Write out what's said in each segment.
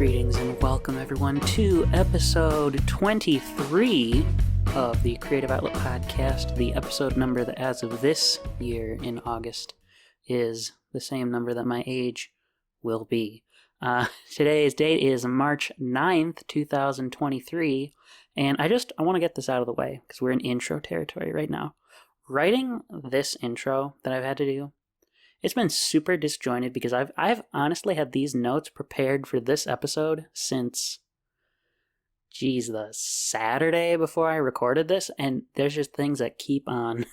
Greetings and welcome everyone to episode 23 of the Creative Outlet Podcast, the episode number that as of this year in August is the same number that my age will be. Today's date is March 9th, 2023, and I want to get this out of the way because we're in intro territory right now. Writing this intro that I've had to do, it's been super disjointed because I've honestly had these notes prepared for this episode since, the Saturday before I recorded this, and there's just things that keep on,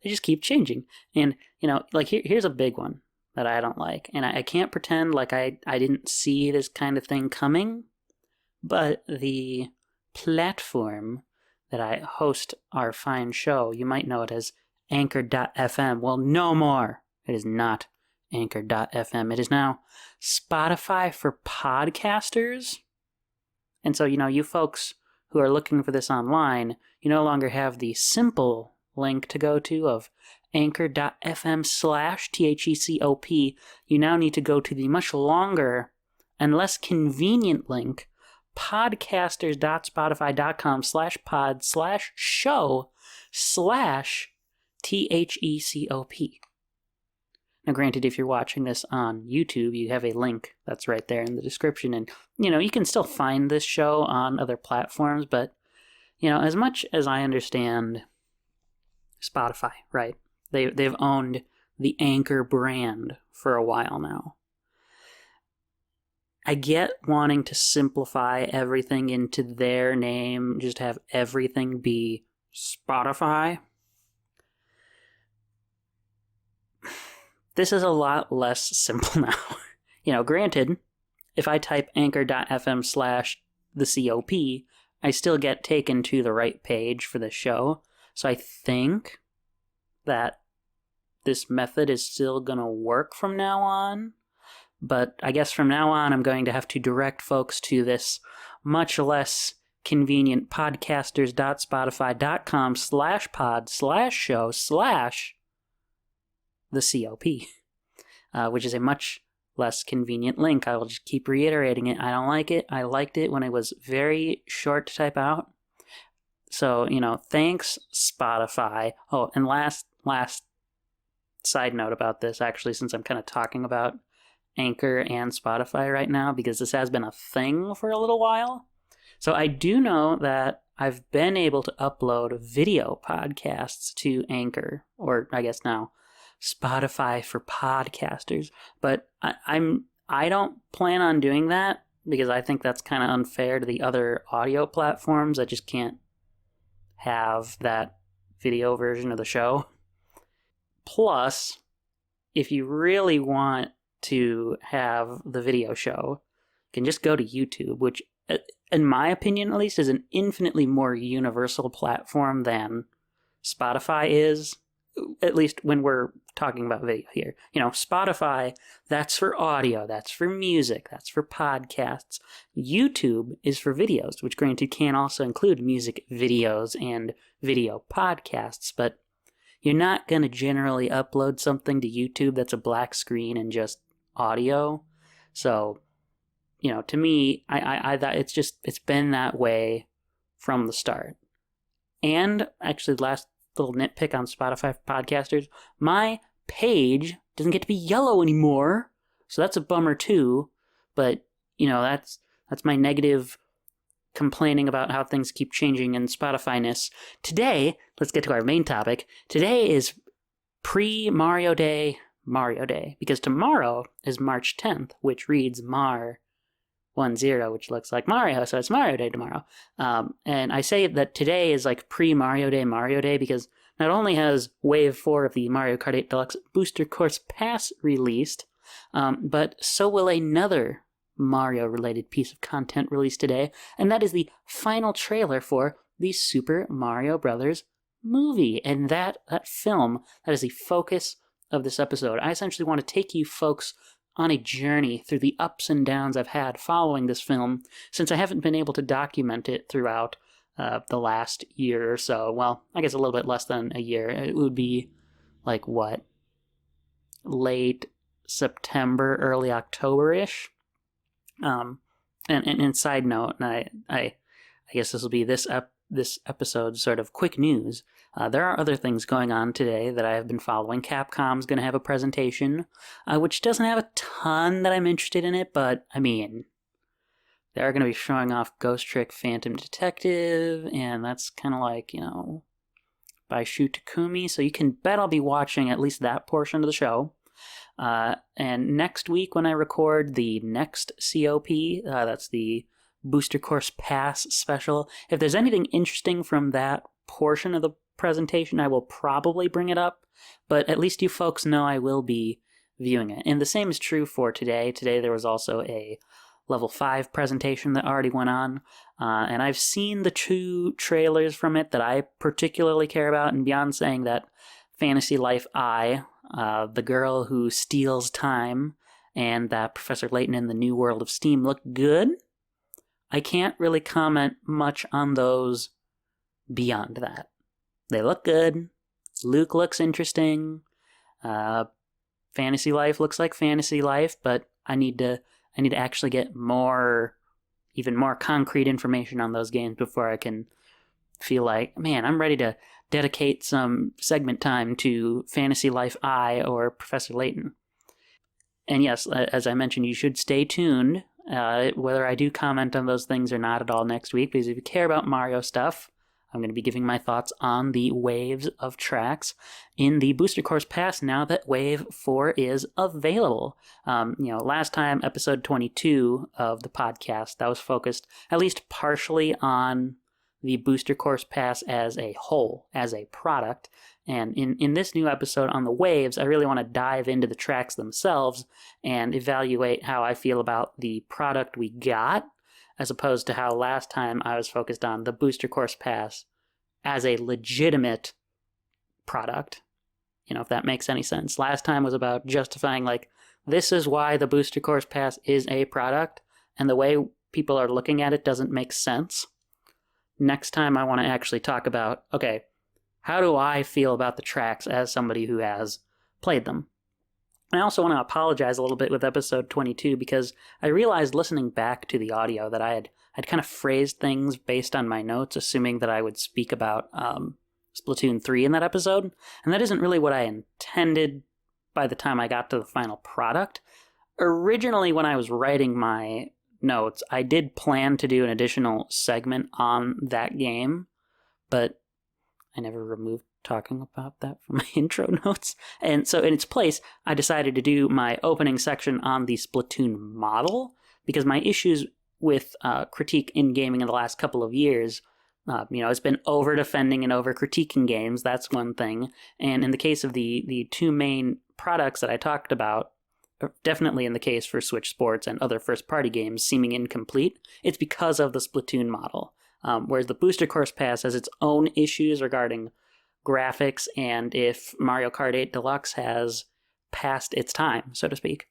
they just keep changing. And, here's a big one that I don't like, and I can't pretend like I didn't see this kind of thing coming, but the platform that I host our fine show, you might know it as Anchor.fm. Well, no more. It is not Anchor.fm. It is now Spotify for podcasters. And so, you folks who are looking for this online, you no longer have the simple link to go to of Anchor.fm/THECOP. You now need to go to the much longer and less convenient link, podcasters.spotify.com/pod/show/THECOP. Now, granted, if you're watching this on YouTube, you have a link that's right there in the description. And, you can still find this show on other platforms. But, as much as I understand Spotify, right? They've owned the Anchor brand for a while now. I get wanting to simplify everything into their name, just have everything be Spotify. This is a lot less simple now. Granted, if I type anchor.fm/THECOP, I still get taken to the right page for the show. So I think that this method is still going to work from now on. But I guess from now on, I'm going to have to direct folks to this much less convenient podcasters.spotify.com/pod/show/THECOP, which is a much less convenient link. I will just keep reiterating it. I don't like it. I liked it when it was very short to type out. So, thanks, Spotify. Oh, and last side note about this, actually, since I'm kind of talking about Anchor and Spotify right now, because this has been a thing for a little while. So I do know that I've been able to upload video podcasts to Anchor, or I guess now Spotify for podcasters. But I don't plan on doing that because I think that's kind of unfair to the other audio platforms. I just can't have that video version of the show. Plus, if you really want to have the video show, you can just go to YouTube, which, in my opinion at least, is an infinitely more universal platform than Spotify is, at least when we're talking about video here. Spotify, that's for audio, that's for music, that's for podcasts. YouTube is for videos, which granted can also include music videos and video podcasts, but you're not going to generally upload something to YouTube that's a black screen and just audio. So, to me, I it's been that way from the start. And actually, last little nitpick on Spotify for podcasters, my page doesn't get to be yellow anymore. So that's a bummer too. But, that's my negative complaining about how things keep changing in Spotify-ness. Today, let's get to our main topic. Today is pre-Mario Day, because tomorrow is March 10th, which reads Mar 10, which looks like Mario, so it's Mario Day tomorrow. And I say that today is like pre-Mario Day, because not only has Wave 4 of the Mario Kart 8 Deluxe Booster Course Pass released, but so will another Mario-related piece of content released today, and that is the final trailer for the Super Mario Bros. Movie. And that film, that is the focus of this episode. I essentially want to take you folks on a journey through the ups and downs I've had following this film, since I haven't been able to document it throughout the last year or so. Well, I guess a little bit less than a year. It would be late September, early October-ish. And side note, I guess this will be this episode's sort of quick news. There are other things going on today that I have been following. Capcom's going to have a presentation, which doesn't have a ton that I'm interested in it, but I mean, they're going to be showing off Ghost Trick Phantom Detective, and that's kind of like, by Shu Takumi, so you can bet I'll be watching at least that portion of the show. And next week when I record the next COP, that's the Booster Course Pass special, if there's anything interesting from that portion of the presentation, I will probably bring it up, but at least you folks know I will be viewing it. And the same is true for today. Today there was also a Level 5 presentation that already went on, and I've seen the 2 trailers from it that I particularly care about, and beyond saying that Fantasy Life I, the girl who steals time, and that Professor Layton in the New World of Steam look good, I can't really comment much on those beyond that. They look good, Luke looks interesting, Fantasy Life looks like Fantasy Life, but I need to actually get even more concrete information on those games before I can feel like, man, I'm ready to dedicate some segment time to Fantasy Life I or Professor Layton. And yes, as I mentioned, you should stay tuned, whether I do comment on those things or not at all next week, because if you care about Mario stuff, I'm going to be giving my thoughts on the waves of tracks in the Booster Course Pass now that Wave 4 is available. Last time, episode 22 of the podcast, that was focused at least partially on the Booster Course Pass as a whole, as a product. And in this new episode on the waves, I really want to dive into the tracks themselves and evaluate how I feel about the product we got, as opposed to how last time I was focused on the Booster Course Pass as a legitimate product. If that makes any sense. Last time was about justifying, like, this is why the Booster Course Pass is a product, and the way people are looking at it doesn't make sense. Next time I want to actually talk about, okay, how do I feel about the tracks as somebody who has played them? I also want to apologize a little bit with episode 22 because I realized listening back to the audio that I'd kind of phrased things based on my notes, assuming that I would speak about Splatoon 3 in that episode, and that isn't really what I intended by the time I got to the final product. Originally, when I was writing my notes, I did plan to do an additional segment on that game, but I never removed talking about that from my intro notes. And so in its place, I decided to do my opening section on the Splatoon model, because my issues with critique in gaming in the last couple of years, it's been over-defending and over-critiquing games, that's one thing. And in the case of the 2 main products that I talked about, definitely in the case for Switch Sports and other first-party games seeming incomplete, it's because of the Splatoon model. Whereas the Booster Course Pass has its own issues regarding graphics and if Mario Kart 8 Deluxe has passed its time, so to speak.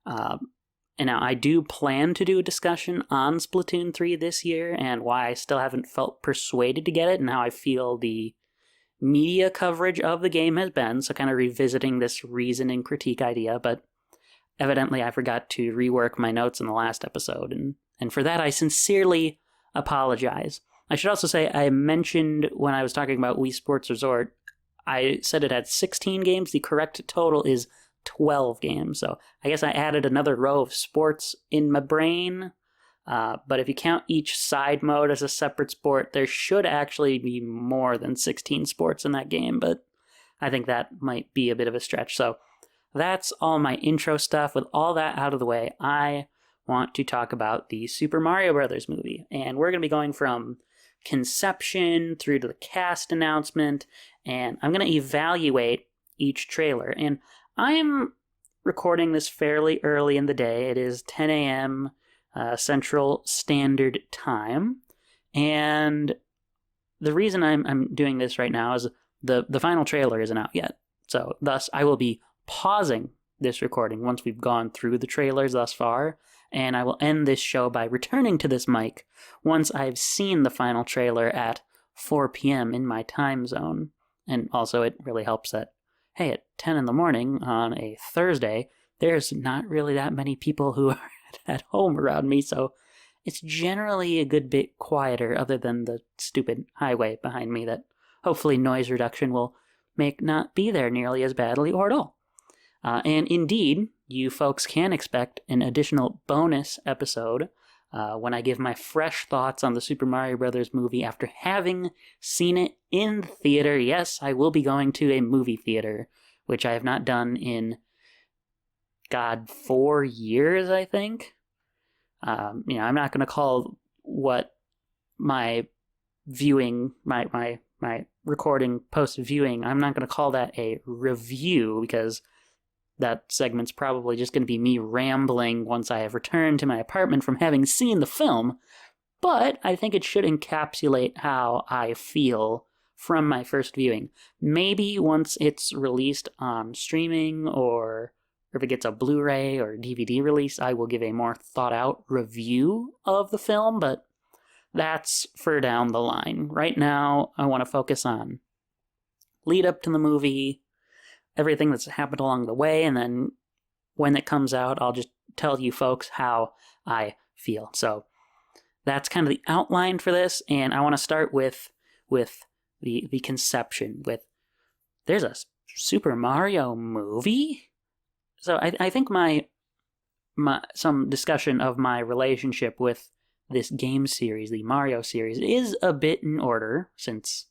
And now I do plan to do a discussion on Splatoon 3 this year and why I still haven't felt persuaded to get it and how I feel the media coverage of the game has been, so kind of revisiting this reason and critique idea, but evidently I forgot to rework my notes in the last episode, and for that I sincerely apologize. I should also say I mentioned when I was talking about Wii Sports Resort, I said it had 16 games. The correct total is 12 games. So I guess I added another row of sports in my brain. But if you count each side mode as a separate sport, there should actually be more than 16 sports in that game. But I think that might be a bit of a stretch. So that's all my intro stuff. With all that out of the way, I want to talk about the Super Mario Brothers movie. And we're going to be going from conception through to the cast announcement, and I'm going to evaluate each trailer. And I am recording this fairly early in the day. It is 10 a.m. Central Standard Time, and the reason I'm doing this right now is the final trailer isn't out yet. So thus, I will be pausing this recording once we've gone through the trailers thus far, and I will end this show by returning to this mic once I've seen the final trailer at 4 p.m. in my time zone. And also, it really helps that, hey, at 10 in the morning on a Thursday, there's not really that many people who are at home around me, so it's generally a good bit quieter, other than the stupid highway behind me that hopefully noise reduction will make not be there nearly as badly or at all. And indeed, you folks can expect an additional bonus episode when I give my fresh thoughts on the Super Mario Bros. Movie after having seen it in the theater. Yes, I will be going to a movie theater, which I have not done in, 4 years, I think. I'm not going to call what my viewing, my recording post-viewing, I'm not going to call that a review, because that segment's probably just going to be me rambling once I have returned to my apartment from having seen the film, but I think it should encapsulate how I feel from my first viewing. Maybe once it's released on streaming, or if it gets a Blu-ray or DVD release, I will give a more thought-out review of the film, but that's for down the line. Right now, I want to focus on lead up to the movie, everything that's happened along the way, and then when it comes out, I'll just tell you folks how I feel. So that's kind of the outline for this, and I want to start with the conception. With there's a Super Mario movie? So I think my some discussion of my relationship with this game series, the Mario series, is a bit in order, since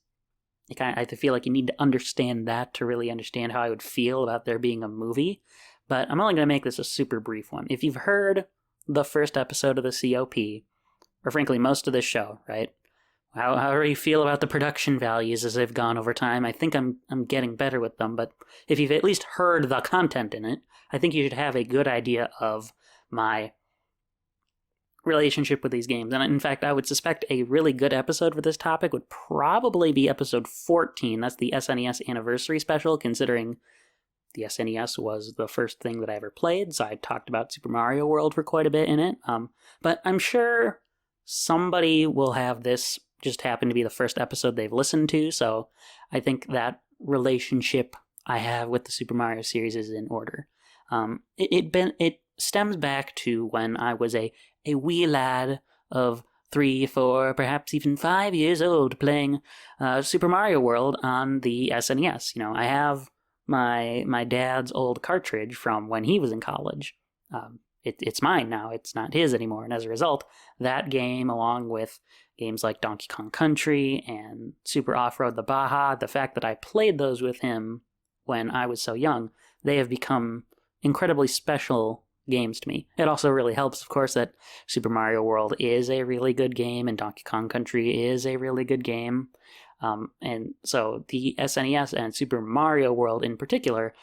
I feel like you need to understand that to really understand how I would feel about there being a movie. But I'm only going to make this a super brief one. If you've heard the first episode of the COP, or frankly most of this show, right? However you feel about the production values as they've gone over time, I think I'm getting better with them. But if you've at least heard the content in it, I think you should have a good idea of my relationship with these games. And in fact, I would suspect a really good episode for this topic would probably be episode 14. That's the SNES anniversary special, considering the SNES was the first thing that I ever played, so I talked about Super Mario World for quite a bit in it. But I'm sure somebody will have this just happen to be the first episode they've listened to, so I think that relationship I have with the Super Mario series is in order. It stems back to when I was a wee lad of 3, 4, perhaps even 5 years old, playing Super Mario World on the SNES. I have my dad's old cartridge from when he was in college. It's mine now. It's not his anymore. And as a result, that game, along with games like Donkey Kong Country and Super Off-Road the Baja, the fact that I played those with him when I was so young, they have become incredibly special games to me. It also really helps, of course, that Super Mario World is a really good game and Donkey Kong Country is a really good game. And so the SNES and Super Mario World in particular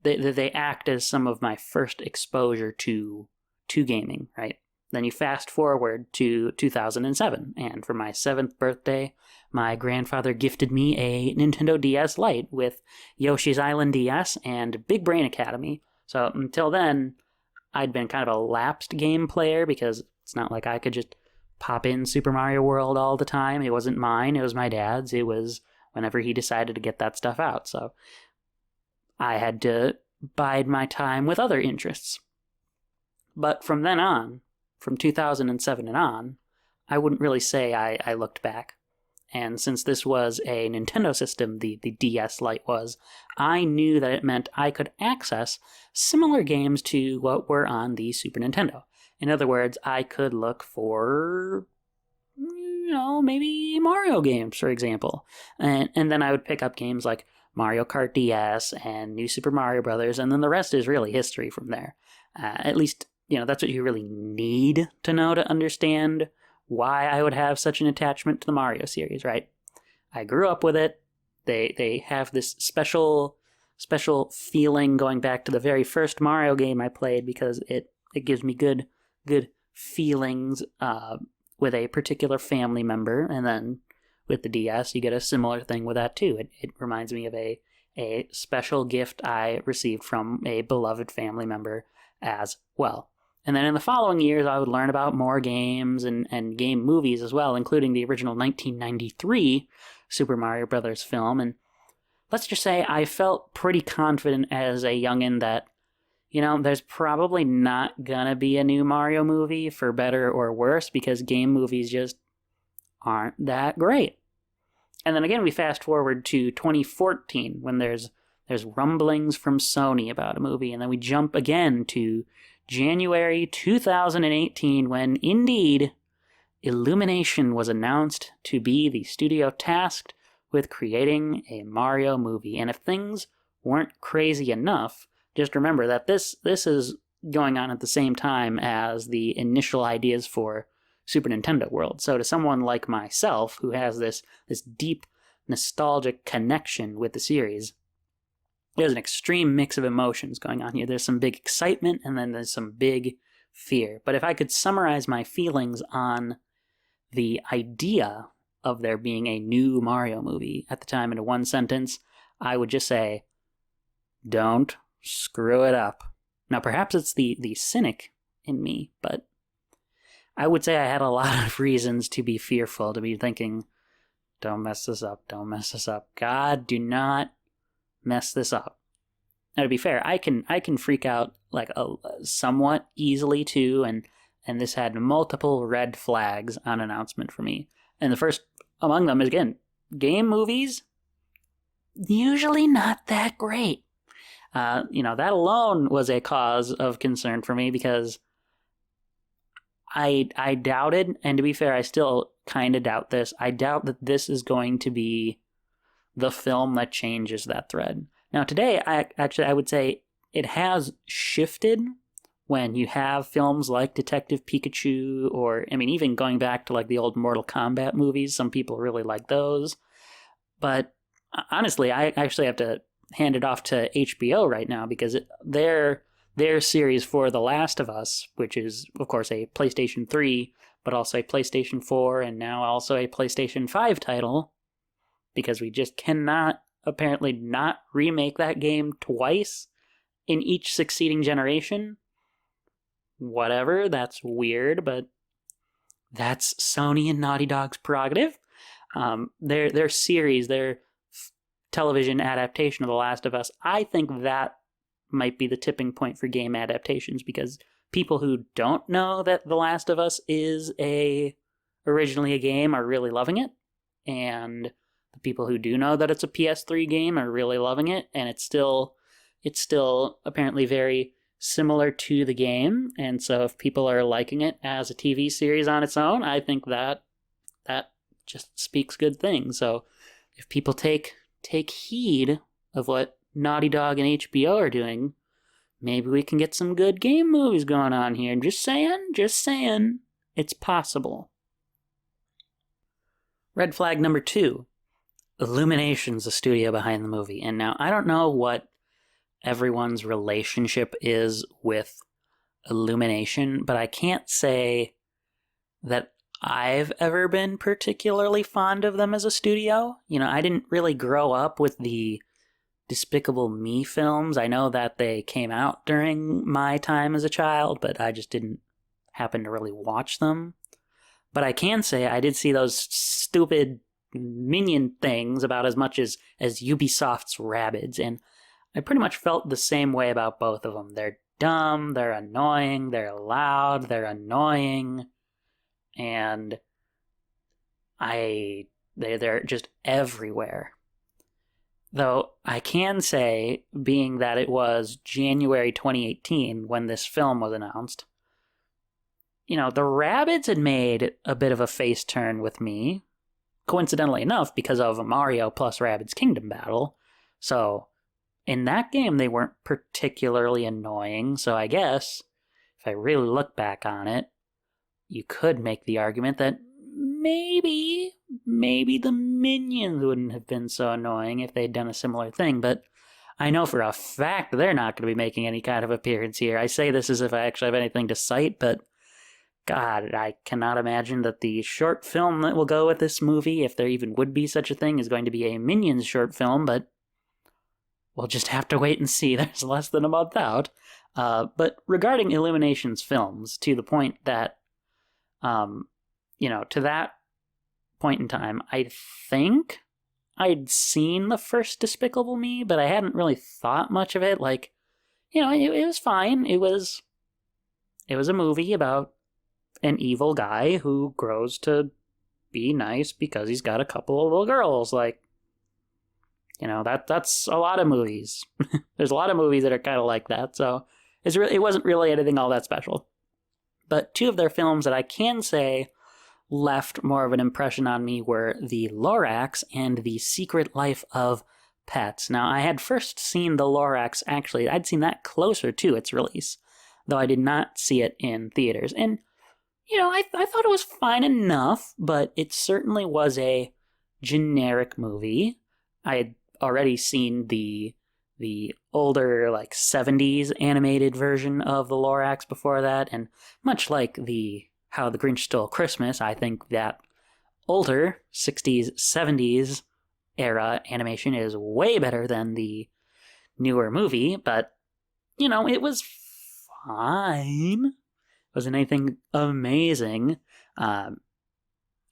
they act as some of my first exposure to gaming, right? Then you fast forward to 2007, and for my 7th birthday, my grandfather gifted me a Nintendo DS Lite with Yoshi's Island DS and Big Brain Academy. So until then, I'd been kind of a lapsed game player, because it's not like I could just pop in Super Mario World all the time. It wasn't mine, it was my dad's. It was whenever he decided to get that stuff out. So I had to bide my time with other interests. But from then on, from 2007 and on, I wouldn't really say I looked back. And since this was a Nintendo system, the DS Lite was, I knew that it meant I could access similar games to what were on the Super Nintendo. In other words, I could look for, maybe Mario games, for example. And then I would pick up games like Mario Kart DS and New Super Mario Bros., and then the rest is really history from there. At least, that's what you really need to know to understand why I would have such an attachment to the Mario series, right? I grew up with it. They have this special feeling going back to the very first Mario game I played, because it gives me good feelings with a particular family member. And then with the DS, you get a similar thing with that too. It reminds me of a special gift I received from a beloved family member as well. And then in the following years, I would learn about more games and game movies as well, including the original 1993 Super Mario Bros. Film. And let's just say I felt pretty confident as a youngin' that, There's probably not gonna be a new Mario movie, for better or worse, because game movies just aren't that great. And then again, we fast forward to 2014 when there's rumblings from Sony about a movie, and then we jump again to January 2018 when indeed Illumination was announced to be the studio tasked with creating a Mario movie. And if things weren't crazy enough, just remember that this is going on at the same time as the initial ideas for Super Nintendo World. So to someone like myself, who has this deep nostalgic connection with the series, there's an extreme mix of emotions going on here. There's some big excitement, and then there's some big fear. But if I could summarize my feelings on the idea of there being a new Mario movie at the time into one sentence, I would just say, don't screw it up. Now, perhaps it's the cynic in me, but I would say I had a lot of reasons to be fearful, to be thinking, don't mess this up, don't mess this up. God, do not mess this up. Now, to be fair, I can freak out like somewhat easily too, and this had multiple red flags on announcement for me. And the first among them is, again, game movies, usually not that great. That alone was a cause of concern for me, because I doubted, and to be fair, I still kind of doubt this. I doubt that this is going to be the film that changes that thread. Now, today, I would say it has shifted when you have films like Detective Pikachu, or, even going back to like the old Mortal Kombat movies. Some people really like those. But honestly, I actually have to hand it off to HBO right now, because their series for The Last of Us, which is, of course, a PlayStation 3, but also a PlayStation 4, and now also a PlayStation 5 title, because we just cannot apparently not remake that game twice in each succeeding generation. Whatever, that's weird, but that's Sony and Naughty Dog's prerogative. Their series, their television adaptation of The Last of Us, I think that might be the tipping point for game adaptations, because people who don't know that The Last of Us is originally a game are really loving it, and the people who do know that it's a PS3 game are really loving it, and it's still apparently very similar to the game. And so if people are liking it as a TV series on its own, I think that just speaks good things. So if people take heed of what Naughty Dog and HBO are doing, maybe we can get some good game movies going on here. Just saying, it's possible. Red flag number 2. Illumination's the studio behind the movie. And now, I don't know what everyone's relationship is with Illumination, but I can't say that I've ever been particularly fond of them as a studio. I didn't really grow up with the Despicable Me films. I know that they came out during my time as a child, but I just didn't happen to really watch them. But I can say I did see those stupid Minion things about as much as Ubisoft's Rabbids, and I pretty much felt the same way about both of them. They're dumb, they're annoying, they're loud, they're annoying, and they're just everywhere. Though I can say, being that it was January 2018 when this film was announced, the Rabbids had made a bit of a face turn with me, coincidentally enough, because of a Mario plus Rabbids Kingdom battle. So in that game, they weren't particularly annoying. So I guess if I really look back on it, you could make the argument that maybe the Minions wouldn't have been so annoying if they'd done a similar thing. But I know for a fact they're not going to be making any kind of appearance here. I say this as if I actually have anything to cite, but God, I cannot imagine that the short film that will go with this movie, if there even would be such a thing, is going to be a Minions short film, but we'll just have to wait and see. There's less than a month out. But regarding Illumination's films, to the point that, to that point in time, I think I'd seen the first Despicable Me, but I hadn't really thought much of it. Like, it was fine. It was a movie about an evil guy who grows to be nice because he's got a couple of little girls. Like, that's a lot of movies. There's a lot of movies that are kind of like that. So it wasn't really anything all that special. But two of their films that I can say left more of an impression on me were The Lorax and The Secret Life of Pets. Now, I had first seen The Lorax, actually. I'd seen that closer to its release, though I did not see it in theaters. And, I thought it was fine enough, but it certainly was a generic movie. I had already seen the older, like, 70s animated version of The Lorax before that, and much like How the Grinch Stole Christmas, I think that older 60s, 70s era animation is way better than the newer movie, but, it was fine. It wasn't anything amazing. And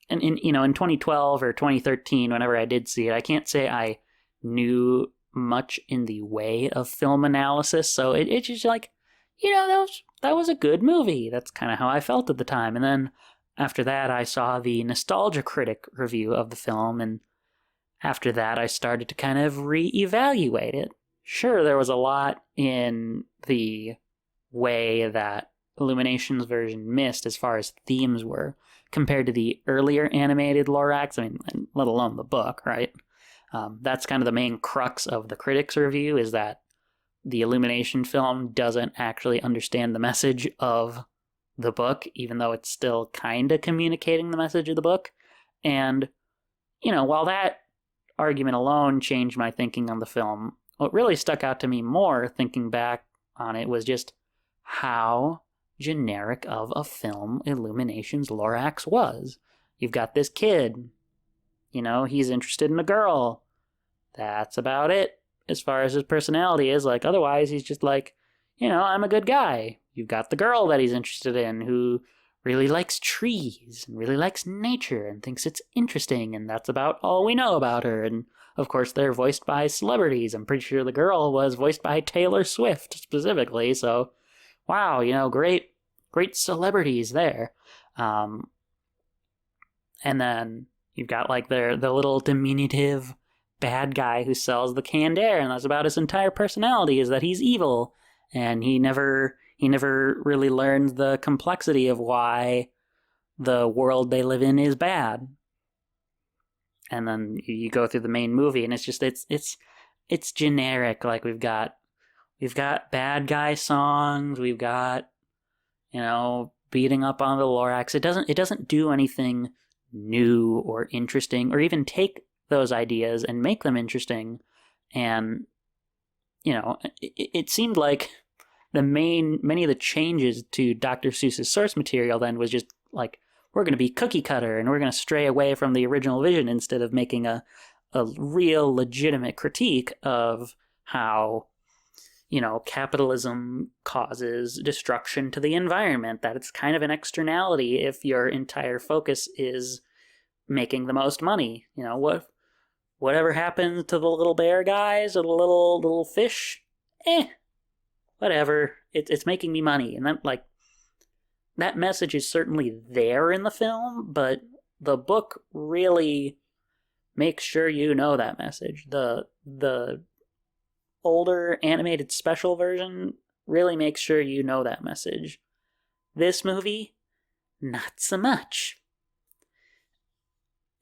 in 2012 or 2013, whenever I did see it, I can't say I knew much in the way of film analysis, so it's just like, that was a good movie. That's kind of how I felt at the time. And then after that, I saw the Nostalgia Critic review of the film, and after that, I started to kind of reevaluate it. Sure, there was a lot in the way that Illumination's version missed as far as themes were compared to the earlier animated Lorax, let alone the book, right? That's kind of the main crux of the critics' review, is that the Illumination film doesn't actually understand the message of the book, even though it's still kind of communicating the message of the book. And, while that argument alone changed my thinking on the film, what really stuck out to me more, thinking back on it, was just how generic of a film Illumination's Lorax was. You've got this kid, he's interested in a girl. That's about it as far as his personality is. Like, otherwise, he's just like, I'm a good guy. You've got the girl that he's interested in who really likes trees and really likes nature and thinks it's interesting, and that's about all we know about her. And, of course, they're voiced by celebrities. I'm pretty sure the girl was voiced by Taylor Swift, specifically, so, wow, great celebrities there. And then you've got, like, the little diminutive bad guy who sells the canned air, and that's about his entire personality, is that he's evil, and he never really learns the complexity of why the world they live in is bad. And then you go through the main movie, and it's just it's generic. Like, we've got bad guy songs, we've got beating up on the Lorax. It doesn't do anything new or interesting, or even take those ideas and make them interesting. And it seemed like many of the changes to Dr. Seuss's source material then was just like, we're going to be cookie cutter and we're going to stray away from the original vision, instead of making a real legitimate critique of how capitalism causes destruction to the environment, that it's kind of an externality if your entire focus is making the most money. Whatever happens to the little bear guys or the little fish, whatever. It's making me money. And that message is certainly there in the film, but the book really makes sure you know that message. The older animated special version really makes sure you know that message. This movie, not so much.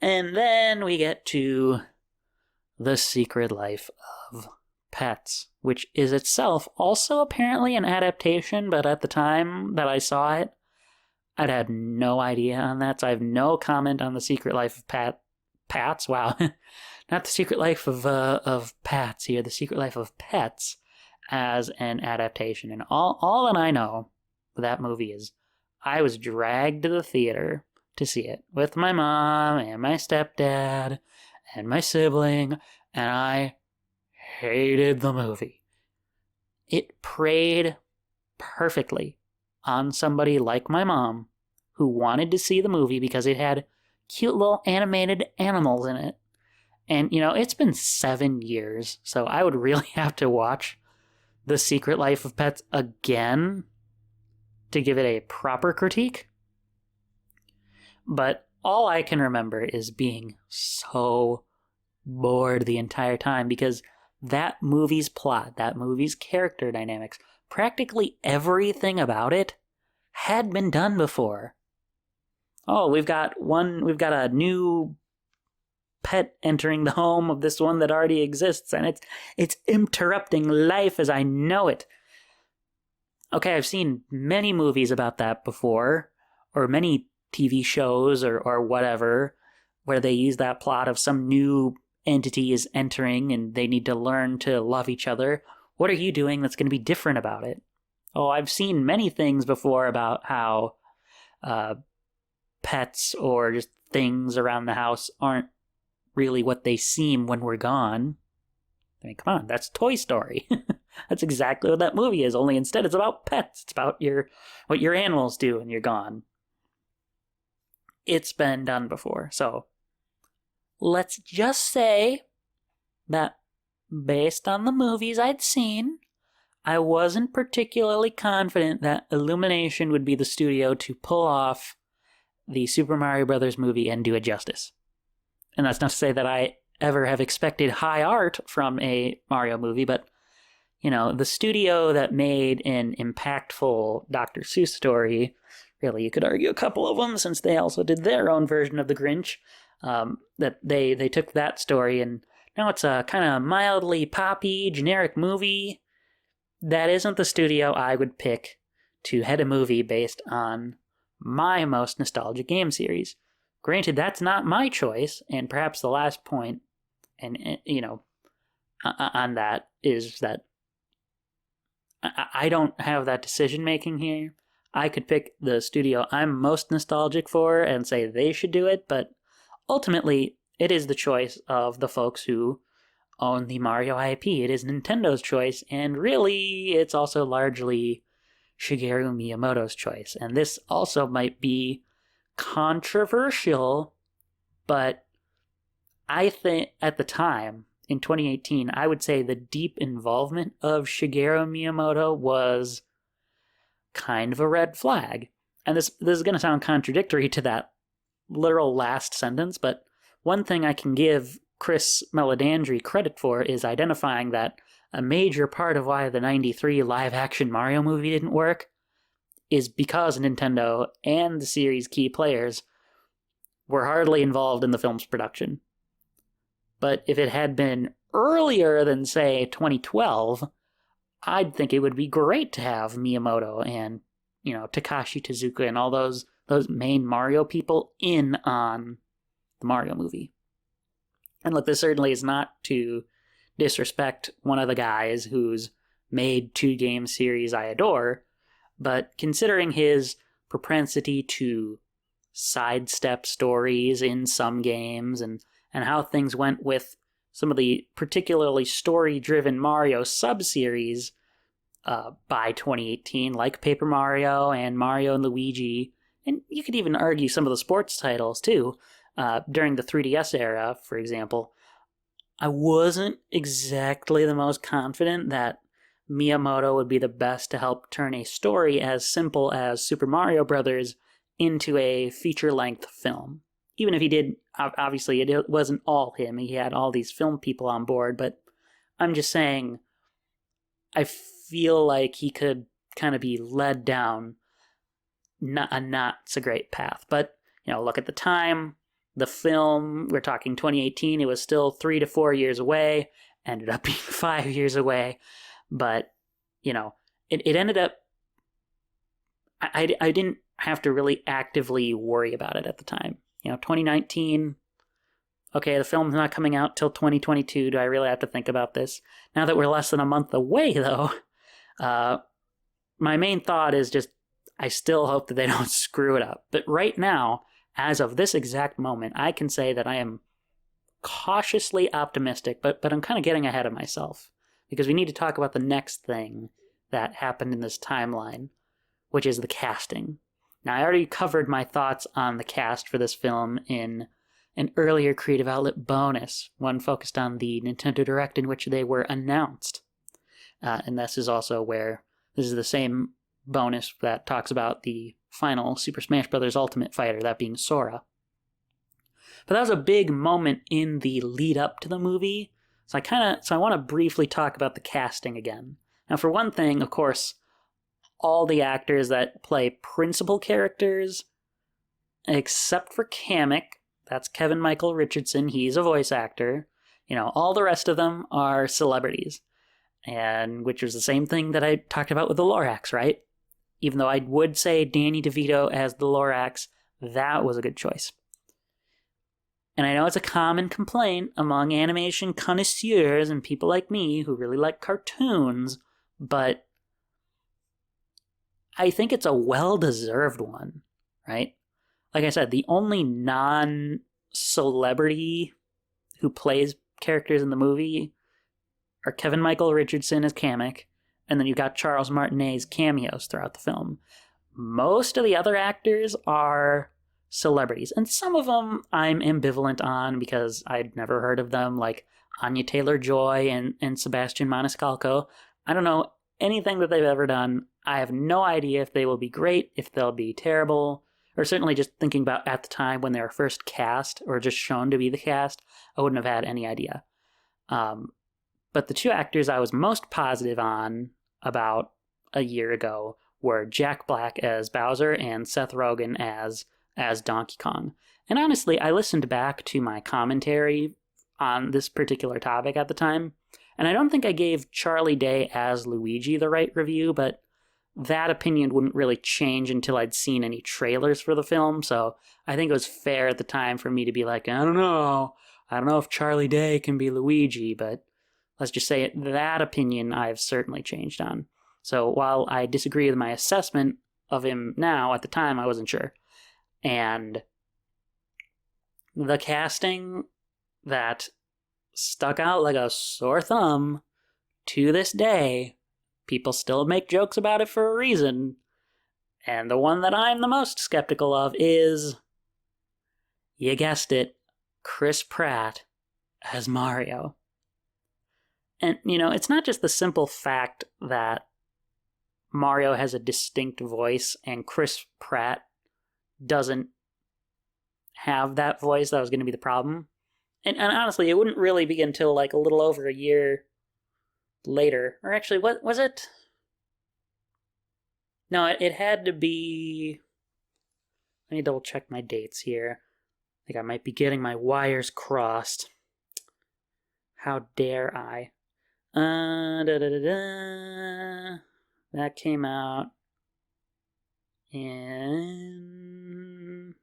And then we get to The Secret Life of Pets, which is itself also apparently an adaptation, but at the time that I saw it, I'd had no idea on that, so I have no comment on The Secret Life of Pats. Wow. Not The Secret Life of Pats here, The Secret Life of Pets as an adaptation. And all that I know of that movie is I was dragged to the theater to see it with my mom and my stepdad and my sibling, and I hated the movie. It preyed perfectly on somebody like my mom, who wanted to see the movie because it had cute little animated animals in it. And, it's been 7 years, so I would really have to watch The Secret Life of Pets again to give it a proper critique. But all I can remember is being so bored the entire time because that movie's plot, that movie's character dynamics, practically everything about it had been done before. Oh, we've got a new pet entering the home of this one that already exists, and it's interrupting life as I know it. Okay, I've seen many movies about that before, or many TV shows or whatever, where they use that plot of some new entity is entering and they need to learn to love each other. What are you doing that's going to be different about it? Oh, I've seen many things before about how pets or just things around the house aren't really what they seem when we're gone. I mean, come on, that's Toy Story. That's exactly what that movie is, only instead it's about pets. It's about what your animals do when you're gone. It's been done before. So let's just say that based on the movies I'd seen, I wasn't particularly confident that Illumination would be the studio to pull off the Super Mario Brothers movie and do it justice. And that's not to say that I ever have expected high art from a Mario movie, but, you know, the studio that made an impactful Dr. Seuss story, really, you could argue a couple of them, since they also did their own version of The Grinch, that they took that story, and now it's a kind of mildly poppy, generic movie. That isn't the studio I would pick to head a movie based on my most nostalgic game series. Granted, that's not my choice, and perhaps the last point, and you know, on that is that I don't have that decision making here. I could pick the studio I'm most nostalgic for and say they should do it, but ultimately, it is the choice of the folks who own the Mario IP. It is Nintendo's choice, and really, it's also largely Shigeru Miyamoto's choice. And this also might be controversial, but I think at the time, in 2018, I would say the deep involvement of Shigeru Miyamoto was kind of a red flag. And this is going to sound contradictory to that literal last sentence, but one thing I can give Chris Meledandri credit for is identifying that a major part of why the 93 live-action Mario movie didn't work is because Nintendo and the series' key players were hardly involved in the film's production. But if it had been earlier than, say, 2012, I'd think it would be great to have Miyamoto and, you know, Takashi Tezuka and all those main Mario people in on the Mario movie. And look, this certainly is not to disrespect one of the guys who's made two game series I adore, but considering his propensity to sidestep stories in some games and how things went with some of the particularly story-driven Mario sub-series by 2018, like Paper Mario and Mario and Luigi, and you could even argue some of the sports titles too, during the 3DS era, for example, I wasn't exactly the most confident that Miyamoto would be the best to help turn a story as simple as Super Mario Brothers into a feature-length film. Even if he did, obviously it wasn't all him, he had all these film people on board, but I'm just saying, I feel like he could kind of be led down a not so great path. But, you know, look at the time, the film, we're talking 2018, it was still 3 to 4 years away, ended up being 5 years away, but, you know, it ended up, I didn't have to really actively worry about it at the time. You know, 2019, okay, the film's not coming out till 2022, do I really have to think about this? Now that we're less than a month away, though, my main thought is just, I still hope that they don't screw it up. But right now, as of this exact moment, I can say that I am cautiously optimistic, but I'm kind of getting ahead of myself, because we need to talk about the next thing that happened in this timeline, which is the casting. Now, I already covered my thoughts on the cast for this film in an earlier Creative Outlet bonus, one focused on the Nintendo Direct in which they were announced. And this is also where this is the same bonus that talks about the final Super Smash Bros. Ultimate fighter, that being Sora. But that was a big moment in the lead up to the movie. So I want to briefly talk about the casting again. Now, for one thing, of course, all the actors that play principal characters, except for Kamek, that's Kevin Michael Richardson, he's a voice actor. All the rest of them are celebrities. And which was the same thing that I talked about with the Lorax, right? Even though I would say Danny DeVito as the Lorax, that was a good choice. And I know it's a common complaint among animation connoisseurs and people like me who really like cartoons, but I think it's a well-deserved one, right? Like I said, the only non-celebrity who plays characters in the movie are Kevin Michael Richardson as Kamek, and then you've got Charles Martinet's cameos throughout the film. Most of the other actors are celebrities, and some of them I'm ambivalent on because I'd never heard of them, like Anya Taylor-Joy and Sebastian Maniscalco. I don't know anything that they've ever done. I have no idea if they will be great, if they'll be terrible, or certainly just thinking about at the time when they were first cast or just shown to be the cast, I wouldn't have had any idea. But the two actors I was most positive on about a year ago were Jack Black as Bowser and Seth Rogen as Donkey Kong. And honestly, I listened back to my commentary on this particular topic at the time, and I don't think I gave Charlie Day as Luigi the right review, but that opinion wouldn't really change until I'd seen any trailers for the film, so I think it was fair at the time for me to be like, I don't know if Charlie Day can be Luigi, but let's just say that opinion I've certainly changed on. So while I disagree with my assessment of him now, at the time I wasn't sure. And the casting that stuck out like a sore thumb to this day, people still make jokes about it for a reason, and the one that I'm the most skeptical of is, you guessed it, Chris Pratt as Mario. And, it's not just the simple fact that Mario has a distinct voice and Chris Pratt doesn't have that voice that was going to be the problem. And honestly, it wouldn't really be until like a little over a year later. Or actually, what was it? No, it had to be... Let me double check my dates here. I think I might be getting my wires crossed. How dare I? That came out in...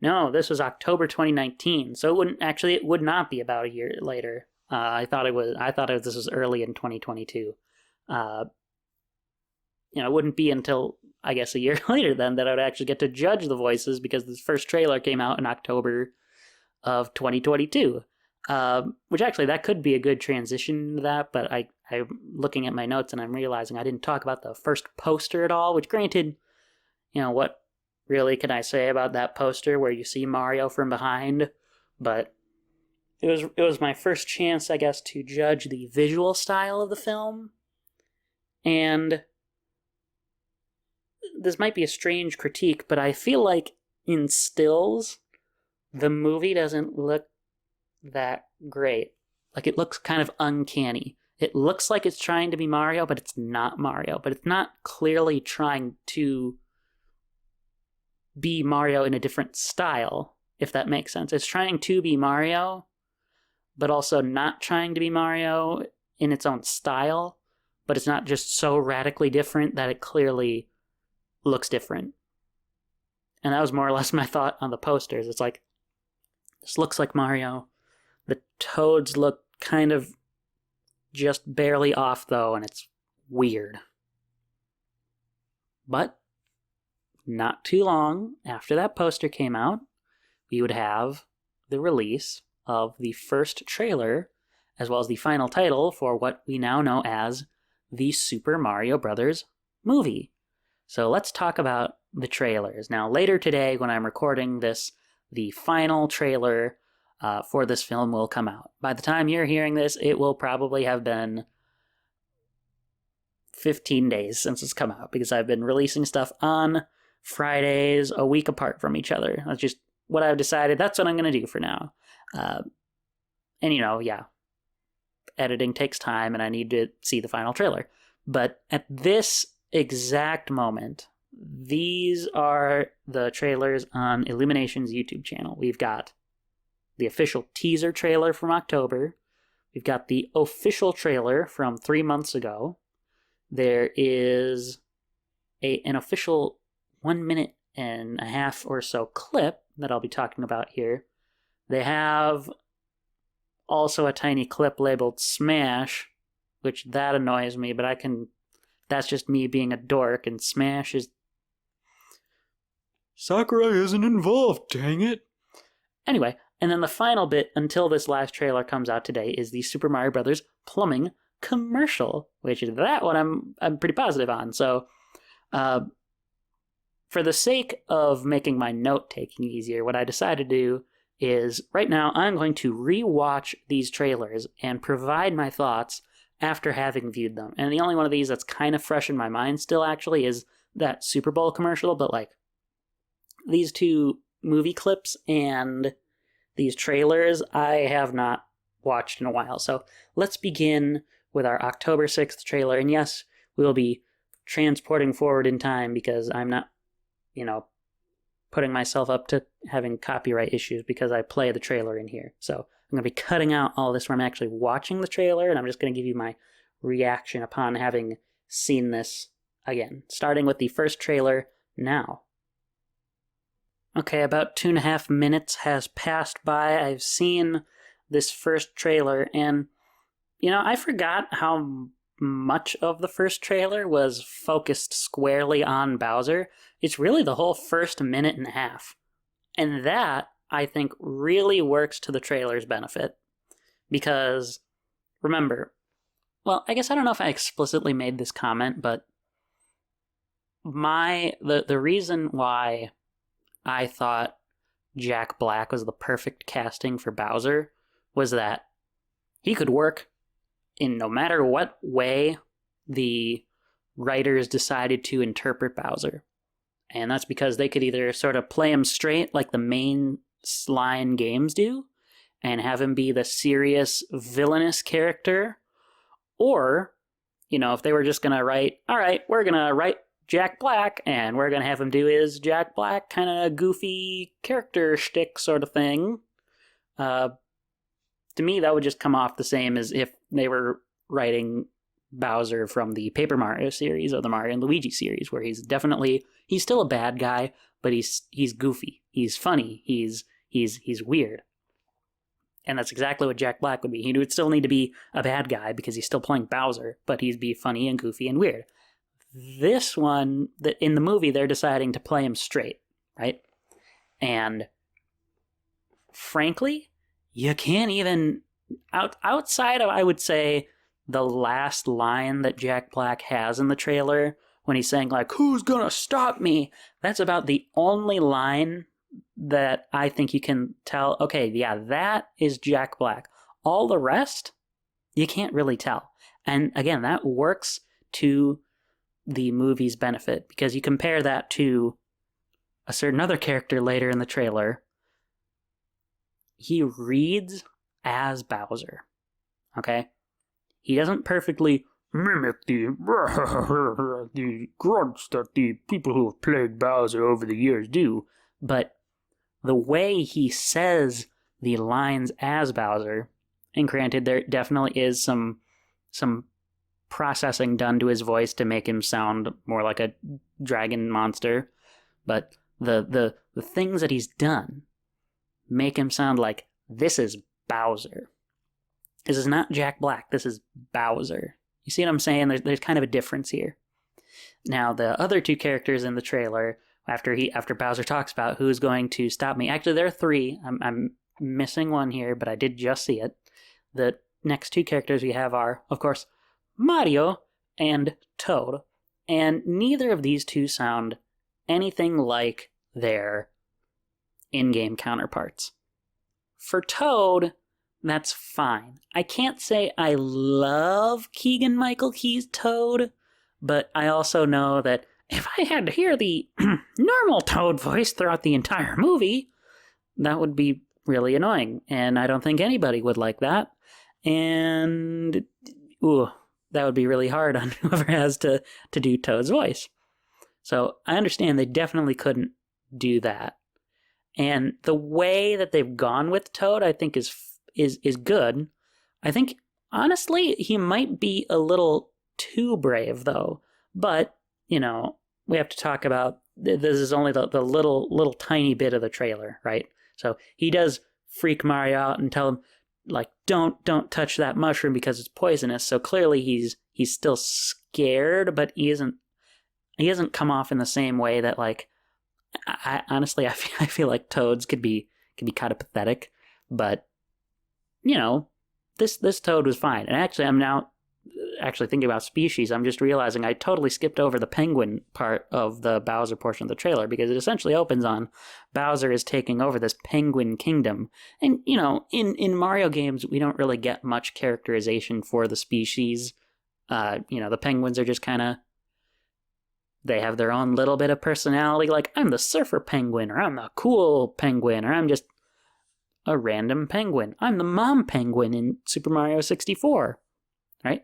No, this was October 2019, so it would not be about a year later. I thought this was early in 2022. It wouldn't be until, I guess, a year later then that I would actually get to judge the voices, because the first trailer came out in October of 2022. Which actually, that could be a good transition to that, but I'm looking at my notes and I'm realizing I didn't talk about the first poster at all, which granted, what really can I say about that poster where you see Mario from behind? But it was my first chance, I guess, to judge the visual style of the film. And this might be a strange critique, but I feel like in stills, the movie doesn't look that great. Like, it looks kind of uncanny. It looks like it's trying to be Mario, but it's not Mario. But it's not clearly trying to be Mario in a different style, if that makes sense. It's trying to be Mario, but also not trying to be Mario in its own style, but it's not just so radically different that it clearly looks different. And that was more or less my thought on the posters. It's like, this looks like Mario. The toads look kind of just barely off, though, and it's weird. But not too long after that poster came out, we would have the release of the first trailer, as well as the final title for what we now know as the Super Mario Bros. Movie. So let's talk about the trailers. Now, later today, when I'm recording this, the final trailer for this film will come out. By the time you're hearing this, it will probably have been 15 days since it's come out because I've been releasing stuff on Fridays a week apart from each other. That's just what I've decided. That's what I'm going to do for now. And, yeah, editing takes time and I need to see the final trailer. But at this exact moment, these are the trailers on Illumination's YouTube channel. We've got the official teaser trailer from October. We've got the official trailer from 3 months ago. There is an official 1 minute and a half or so clip that I'll be talking about here. They have also a tiny clip labeled Smash, which that annoys me, but that's just me being a dork, and Smash is... Sakurai isn't involved, dang it. Anyway, and then the final bit, until this last trailer comes out today, is the Super Mario Brothers plumbing commercial, which is that one I'm pretty positive on. So, for the sake of making my note-taking easier, what I decided to do is, right now, I'm going to re-watch these trailers and provide my thoughts after having viewed them. And the only one of these that's kind of fresh in my mind still, actually, is that Super Bowl commercial, but, these two movie clips and these trailers I have not watched in a while. So let's begin with our October 6th trailer. And yes, we will be transporting forward in time because I'm not, putting myself up to having copyright issues because I play the trailer in here. So I'm going to be cutting out all this where I'm actually watching the trailer, and I'm just going to give you my reaction upon having seen this again, starting with the first trailer now. Okay, about 2.5 minutes has passed by. I've seen this first trailer, and, I forgot how much of the first trailer was focused squarely on Bowser. It's really the whole first minute and a half. And that, I think, really works to the trailer's benefit. Because, remember, well, I guess I don't know if I explicitly made this comment, but the reason why I thought Jack Black was the perfect casting for Bowser was that he could work in no matter what way the writers decided to interpret Bowser. And that's because they could either sort of play him straight like the main line games do and have him be the serious villainous character, or, if they were just going to write, all right, we're going to write Jack Black, and we're going to have him do his Jack Black kind of goofy character shtick sort of thing. To me, that would just come off the same as if they were writing Bowser from the Paper Mario series or the Mario and Luigi series, where he's still a bad guy, but he's goofy, he's funny, he's weird. And that's exactly what Jack Black would be. He would still need to be a bad guy because he's still playing Bowser, but he'd be funny and goofy and weird. This one, in the movie, they're deciding to play him straight, right? And frankly, you can't even, outside of, I would say, the last line that Jack Black has in the trailer, when he's saying, who's gonna stop me? That's about the only line that I think you can tell, okay, yeah, that is Jack Black. All the rest, you can't really tell. And again, that works to the movie's benefit, because you compare that to a certain other character later in the trailer. He reads as Bowser, okay? He doesn't perfectly mimic the grunts that the people who have played Bowser over the years do, but the way he says the lines as Bowser, and granted, there definitely is some processing done to his voice to make him sound more like a dragon monster, but the things that he's done make him sound like, this is Bowser. This is not Jack Black, this is Bowser. You see what I'm saying? There's kind of a difference here. Now, the other two characters in the trailer, after Bowser talks about who's going to stop me, actually there are three. I'm missing one here, but I did just see it. The next two characters we have are, of course, Mario and Toad. And neither of these two sound anything like their in-game counterparts. For Toad, that's fine. I can't say I love Keegan-Michael Key's Toad, But I also know that if I had to hear the normal Toad voice throughout the entire movie, that would be really annoying. And I don't think anybody would like that. And that would be really hard on whoever has to do Toad's voice. So I understand they definitely couldn't do that. And the way that they've gone with Toad, I think, is good. I think, honestly, he might be a little too brave, though. But, we have to talk about, this is only the little tiny bit of the trailer, right? So he does freak Mario out and tell him, like, don't touch that mushroom because it's poisonous. So clearly he's still scared, but he hasn't come off in the same way that, like, honestly, I feel like Toads could be kind of pathetic, but this Toad was fine. And actually, I'm now thinking about species. I'm just realizing I totally skipped over the penguin part of the Bowser portion of the trailer, because it essentially opens on Bowser is taking over this penguin kingdom. And in Mario games, we don't really get much characterization for the species. The penguins are just kind of, they have their own little bit of personality, like, I'm the surfer penguin, or I'm the cool penguin, or I'm just a random penguin. I'm the mom penguin in Super Mario 64, right?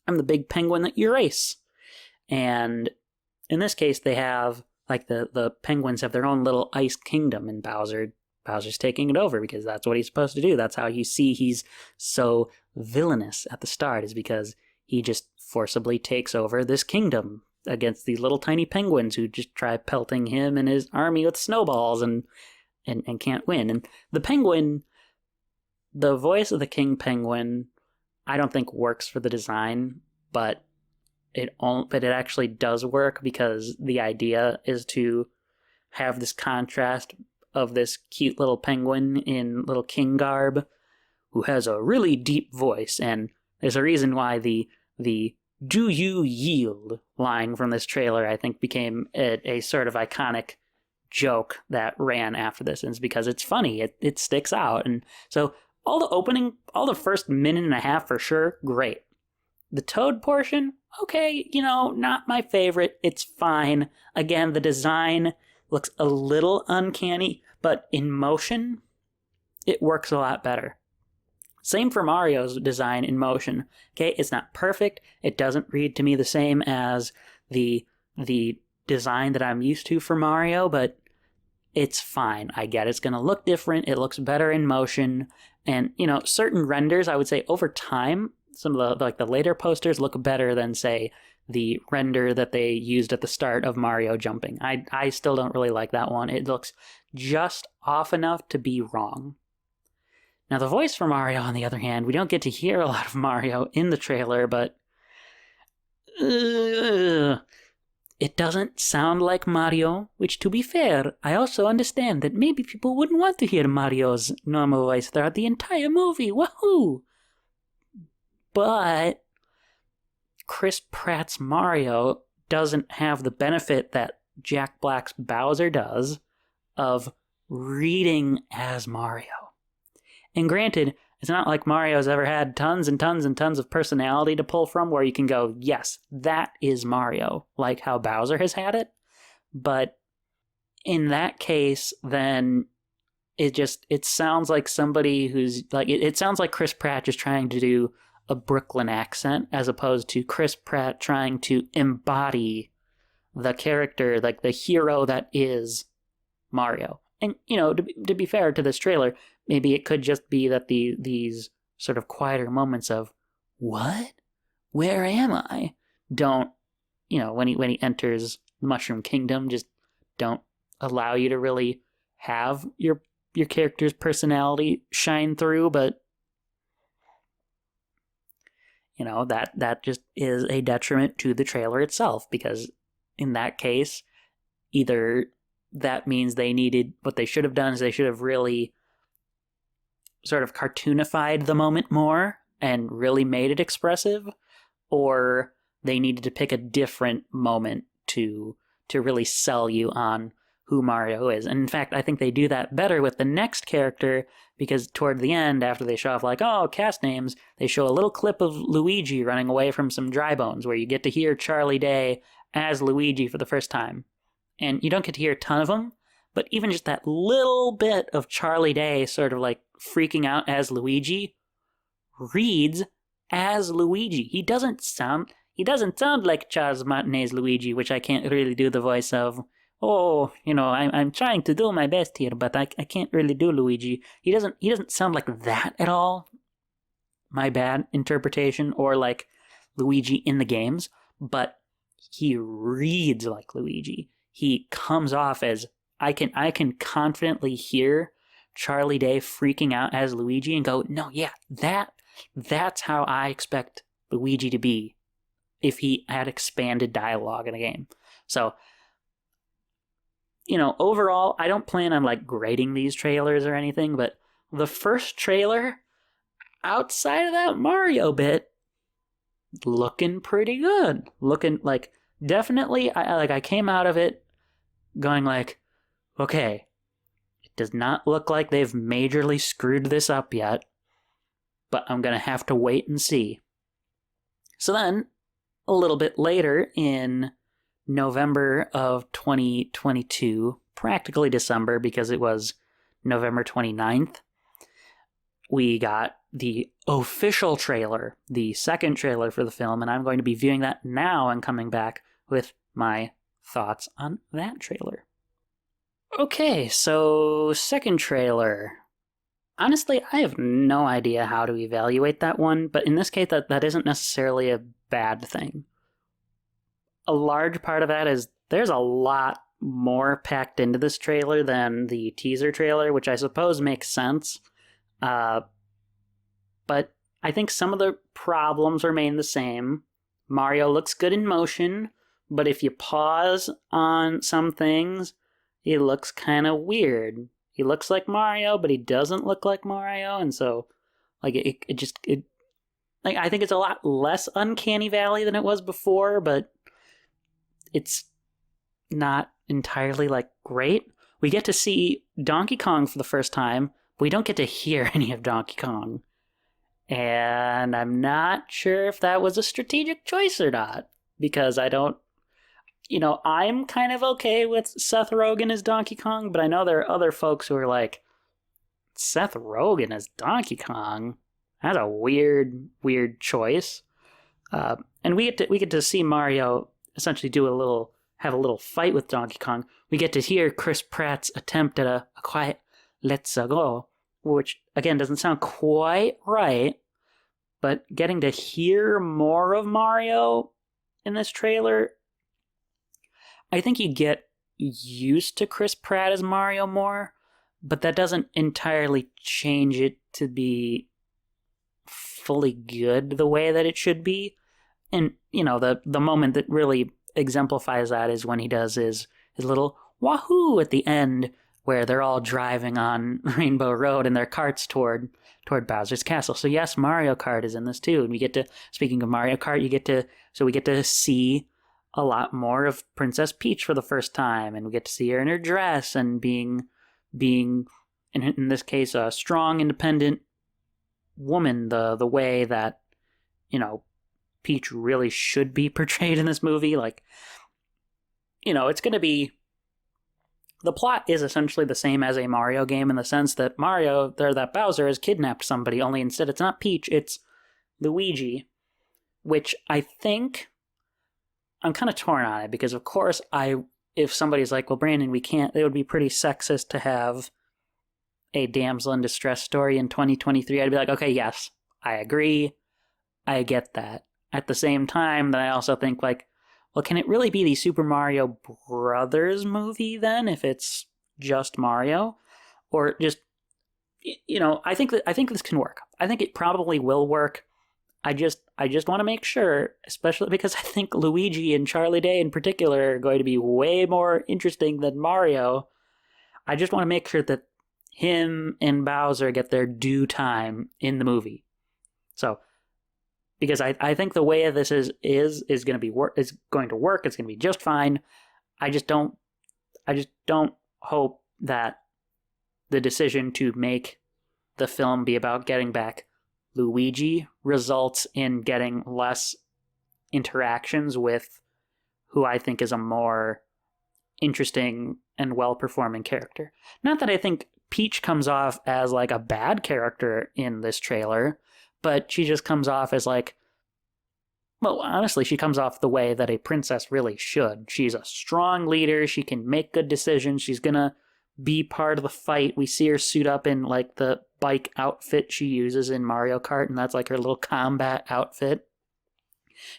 I'm the big penguin that you race. And in this case, they have, like, the penguins have their own little ice kingdom, and Bowser's taking it over because that's what he's supposed to do. That's how you see he's so villainous at the start, is because he just forcibly takes over this kingdom against these little tiny penguins who just try pelting him and his army with snowballs and can't win. And the penguin, the voice of the king penguin, I don't think works for the design, but it actually does work, because the idea is to have this contrast of this cute little penguin in little king garb who has a really deep voice. And there's a reason why the "Do you yield" line from this trailer, I think, became a sort of iconic joke that ran after this. And it's because it's funny. It sticks out. And so all the first minute and a half for sure, great. The Toad portion, okay, not my favorite. It's fine. Again, the design looks a little uncanny, but in motion, it works a lot better. Same for Mario's design in motion. Okay, it's not perfect. It doesn't read to me the same as the design that I'm used to for Mario, but it's fine. I get it's going to look different. It looks better in motion. And, certain renders, I would say over time, some of the later posters look better than, say, the render that they used at the start of Mario jumping. I still don't really like that one. It looks just off enough to be wrong. Now, the voice for Mario, on the other hand, we don't get to hear a lot of Mario in the trailer, but it doesn't sound like Mario, which, to be fair, I also understand that maybe people wouldn't want to hear Mario's normal voice throughout the entire movie. Woohoo! But Chris Pratt's Mario doesn't have the benefit that Jack Black's Bowser does of reading as Mario. And granted, it's not like Mario's ever had tons and tons and tons of personality to pull from where you can go, yes, that is Mario, like how Bowser has had it. But in that case, then it sounds like somebody who's like, it sounds like Chris Pratt just trying to do a Brooklyn accent, as opposed to Chris Pratt trying to embody the character, like the hero that is Mario. And, to be fair to this trailer, maybe it could just be that these sort of quieter moments of, what? Where am I? Don't, when he enters the Mushroom Kingdom, just don't allow you to really have your character's personality shine through, but that just is a detriment to the trailer itself, because in that case, either that means what they should have done is they should have really sort of cartoonified the moment more and really made it expressive, or they needed to pick a different moment to really sell you on who Mario is. And in fact, I think they do that better with the next character, because toward the end, after they show off like, oh, cast names, they show a little clip of Luigi running away from some dry bones, where you get to hear Charlie Day as Luigi for the first time. And you don't get to hear a ton of them, but even just that little bit of Charlie Day sort of like freaking out as Luigi reads as Luigi. He doesn't sound like Charles Martinet's Luigi, which I can't really do the voice of. Oh, I'm trying to do my best here, but I can't really do Luigi. He doesn't sound like that at all. My bad interpretation, or like Luigi in the games, but he reads like Luigi. He comes off as, I can confidently hear Charlie Day freaking out as Luigi and go, no, yeah, that's how I expect Luigi to be if he had expanded dialogue in a game. So, overall, I don't plan on like grading these trailers or anything, but the first trailer, outside of that Mario bit, looking pretty good. Looking like, definitely, I came out of it going like, okay, it does not look like they've majorly screwed this up yet, but I'm going to have to wait and see. So then, a little bit later in November of 2022, practically December because it was November 29th, we got the official trailer, the second trailer for the film, and I'm going to be viewing that now and coming back with my thoughts on that trailer. Okay, so second trailer. Honestly, I have no idea how to evaluate that one, but in this case, that isn't necessarily a bad thing. A large part of that is there's a lot more packed into this trailer than the teaser trailer, which I suppose makes sense. But I think some of the problems remain the same. Mario looks good in motion, but if you pause on some things, he looks kind of weird. He looks like Mario, but he doesn't look like Mario, and so like it like I think it's a lot less Uncanny Valley than it was before, but it's not entirely like great. We get to see Donkey Kong for the first time, but we don't get to hear any of Donkey Kong. And I'm not sure if that was a strategic choice or not, because I don't, I'm kind of okay with Seth Rogen as Donkey Kong, but I know there are other folks who are like, Seth Rogen as Donkey Kong? That's a weird choice. And we get to see Mario essentially have a little fight with Donkey Kong. We get to hear Chris Pratt's attempt at a quiet "let's go," which again doesn't sound quite right, but getting to hear more of Mario in this trailer, I think you get used to Chris Pratt as Mario more, but that doesn't entirely change it to be fully good the way that it should be. And, the moment that really exemplifies that is when he does his little wahoo at the end, where they're all driving on Rainbow Road in their carts toward Bowser's Castle. So yes, Mario Kart is in this too. And we get to, speaking of Mario Kart, we get to see a lot more of Princess Peach for the first time, and we get to see her in her dress and being in this case a strong, independent woman, the way that Peach really should be portrayed in this movie. Like, it's going to be, the plot is essentially the same as a Mario game in the sense that that Bowser has kidnapped somebody, only instead it's not Peach, it's Luigi, which I think I'm kind of torn on it, because of course if somebody's like, well, Brandon, it would be pretty sexist to have a damsel in distress story in 2023, I'd be like, okay, yes, I agree, I get that. At the same time, then I also think like, well, can it really be the Super Mario Brothers movie then, if it's just Mario? Or just, I think this can work. I think it probably will work. I just want to make sure, especially because I think Luigi and Charlie Day in particular are going to be way more interesting than Mario. I just want to make sure that him and Bowser get their due time in the movie. So, because I think the way this is going to be is going to work. It's going to be just fine. I just don't hope that the decision to make the film be about getting back Luigi results in getting less interactions with who I think is a more interesting and well-performing character. Not that I think Peach comes off as like a bad character in this trailer, but she just comes off as like, well, honestly, she comes off the way that a princess really should. She's a strong leader. She can make good decisions. She's gonna be part of the fight. We see her suit up in like the bike outfit she uses in Mario Kart, and that's like her little combat outfit.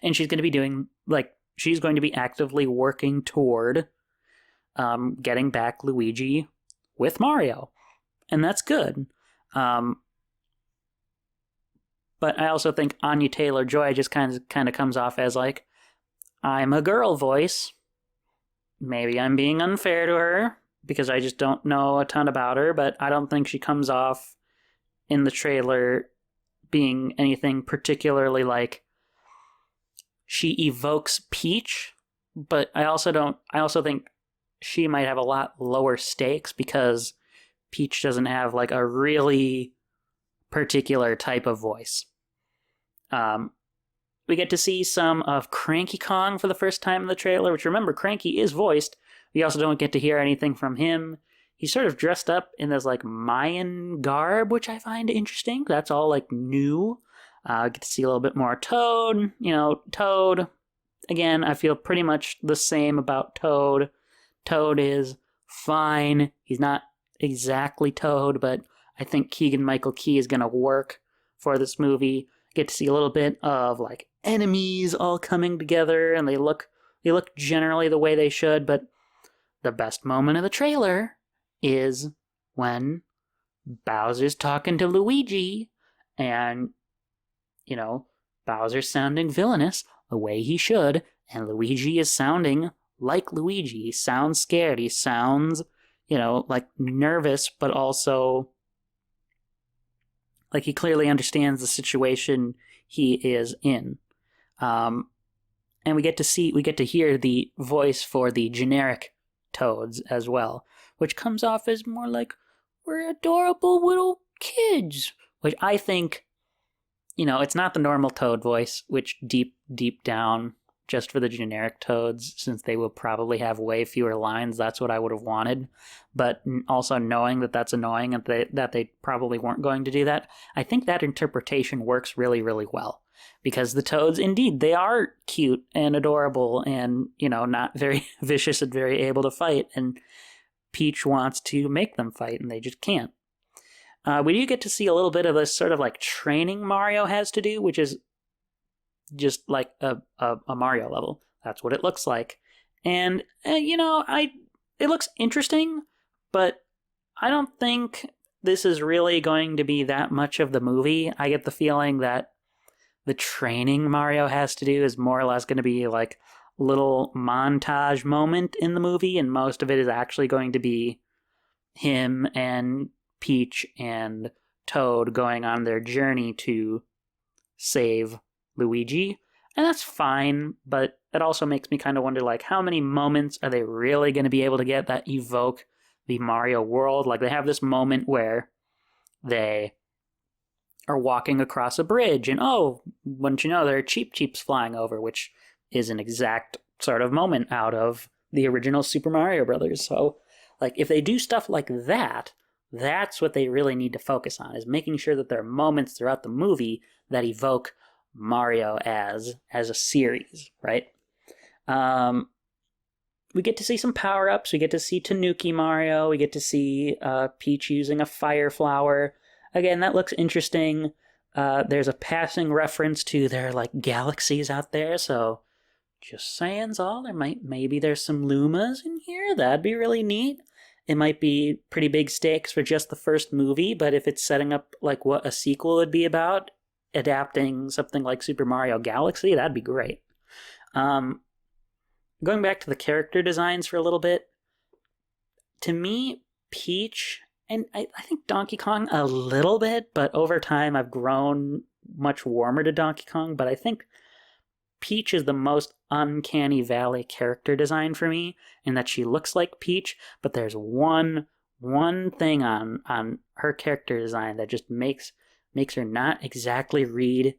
And she's going to be doing, like, she's going to be actively working toward getting back Luigi with Mario. And that's good. But I also think Anya Taylor-Joy just kind of comes off as like, I'm a girl voice. Maybe I'm being unfair to her because I just don't know a ton about her, but I don't think she comes off in the trailer being anything particularly like she evokes Peach, but I also think she might have a lot lower stakes because Peach doesn't have like a really particular type of voice. We get to see some of Cranky Kong for the first time in the trailer, which, remember, Cranky is voiced. We also don't get to hear anything from him. He's sort of dressed up in this like Mayan garb, which I find interesting. That's all like new. Get to see a little bit more Toad. You know, Toad, again, I feel pretty much the same about Toad. Toad is fine. He's not exactly Toad, but I think Keegan-Michael Key is going to work for this movie. Get to see a little bit of like enemies all coming together, and they look generally the way they should, but the best moment of the trailer is when Bowser's talking to Luigi, and, you know, Bowser's sounding villainous the way he should, and Luigi is sounding like Luigi. He sounds scared. He sounds, you know, like nervous, but also like he clearly understands the situation he is in. And we get to hear the voice for the generic Toads as well, which comes off as more like, we're adorable little kids, which I think, you know, it's not the normal Toad voice, which deep down, just for the generic Toads, since they will probably have way fewer lines, that's what I would have wanted. But also knowing that that's annoying and that they probably weren't going to do that, I think that interpretation works really, really well. Because the Toads, indeed, they are cute and adorable and, you know, not very vicious and very able to fight. And Peach wants to make them fight, and they just can't. We do get to see a little bit of this sort of like training Mario has to do, which is just like a Mario level. That's what it looks like. And, you know, it looks interesting, but I don't think this is really going to be that much of the movie. I get the feeling that the training Mario has to do is more or less going to be like a little montage moment in the movie, and most of it is actually going to be him and Peach and Toad going on their journey to save Luigi. And that's fine, but it also makes me kind of wonder, like, how many moments are they really going to be able to get that evoke the Mario world? Like, they have this moment where they are walking across a bridge, and oh, wouldn't you know, there are Cheeps flying over, which is an exact sort of moment out of the original Super Mario Brothers. So, like, if they do stuff like that, that's what they really need to focus on, is making sure that there are moments throughout the movie that evoke Mario as a series, right? We get to see some power-ups. We get to see Tanuki Mario. We get to see Peach using a fire flower. Again, that looks interesting. There's a passing reference to their like galaxies out there, so just saying's all. Maybe there's some Lumas in here. That'd be really neat. It might be pretty big stakes for just the first movie, but if it's setting up like what a sequel would be about, adapting something like Super Mario Galaxy, that'd be great. Going back to the character designs for a little bit, to me, Peach, and I think Donkey Kong a little bit, but over time I've grown much warmer to Donkey Kong, but I think Peach is the most uncanny valley character design for me, in that she looks like Peach, but there's one thing on her character design that just makes her not exactly read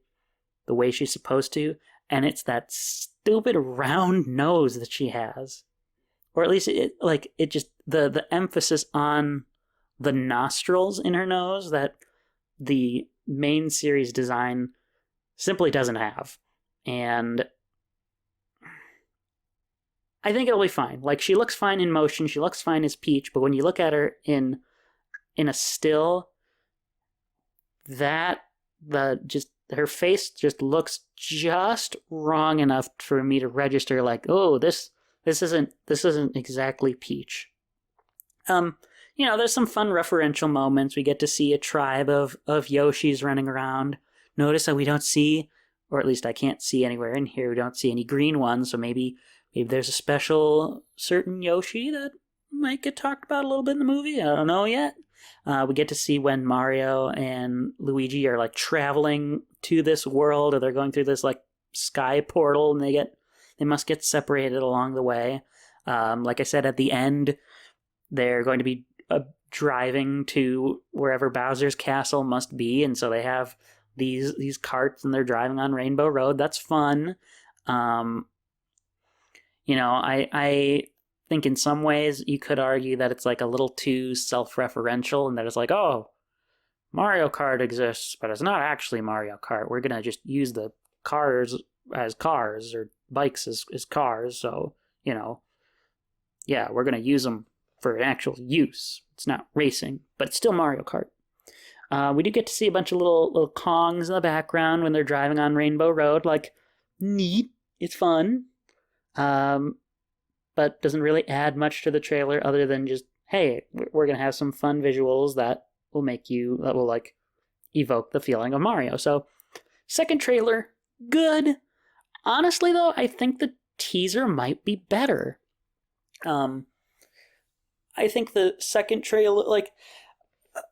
the way she's supposed to, and it's that stupid round nose that she has. Or at least it just the emphasis on the nostrils in her nose that the main series design simply doesn't have. And I think it'll be fine. Like, she looks fine in motion, she looks fine as Peach, but when you look at her in a still, that her face just looks just wrong enough for me to register like, oh, this isn't exactly Peach. There's some fun referential moments. We get to see a tribe of Yoshis running around. Notice that we don't see, or at least I can't see anywhere in here, we don't see any green ones, so maybe there's a special certain Yoshi that might get talked about a little bit in the movie. I don't know yet. We get to see when Mario and Luigi are like traveling to this world, or they're going through this like sky portal, and they must get separated along the way. Like I said, at the end, they're going to be driving to wherever Bowser's castle must be, and so they have these carts, and they're driving on Rainbow Road. That's fun. I think in some ways you could argue that it's like a little too self-referential, and that it's like, oh, Mario Kart exists, but it's not actually Mario Kart. We're gonna just use the cars as cars, or bikes as cars, so, yeah, we're gonna use them for an actual use. It's not racing, but it's still Mario Kart. We do get to see a bunch of little Kongs in the background when they're driving on Rainbow Road. Like, neat. It's fun. But doesn't really add much to the trailer other than just, hey, we're going to have some fun visuals that will like evoke the feeling of Mario. So, second trailer, good. Honestly, though, I think the teaser might be better. I think the second trailer, like,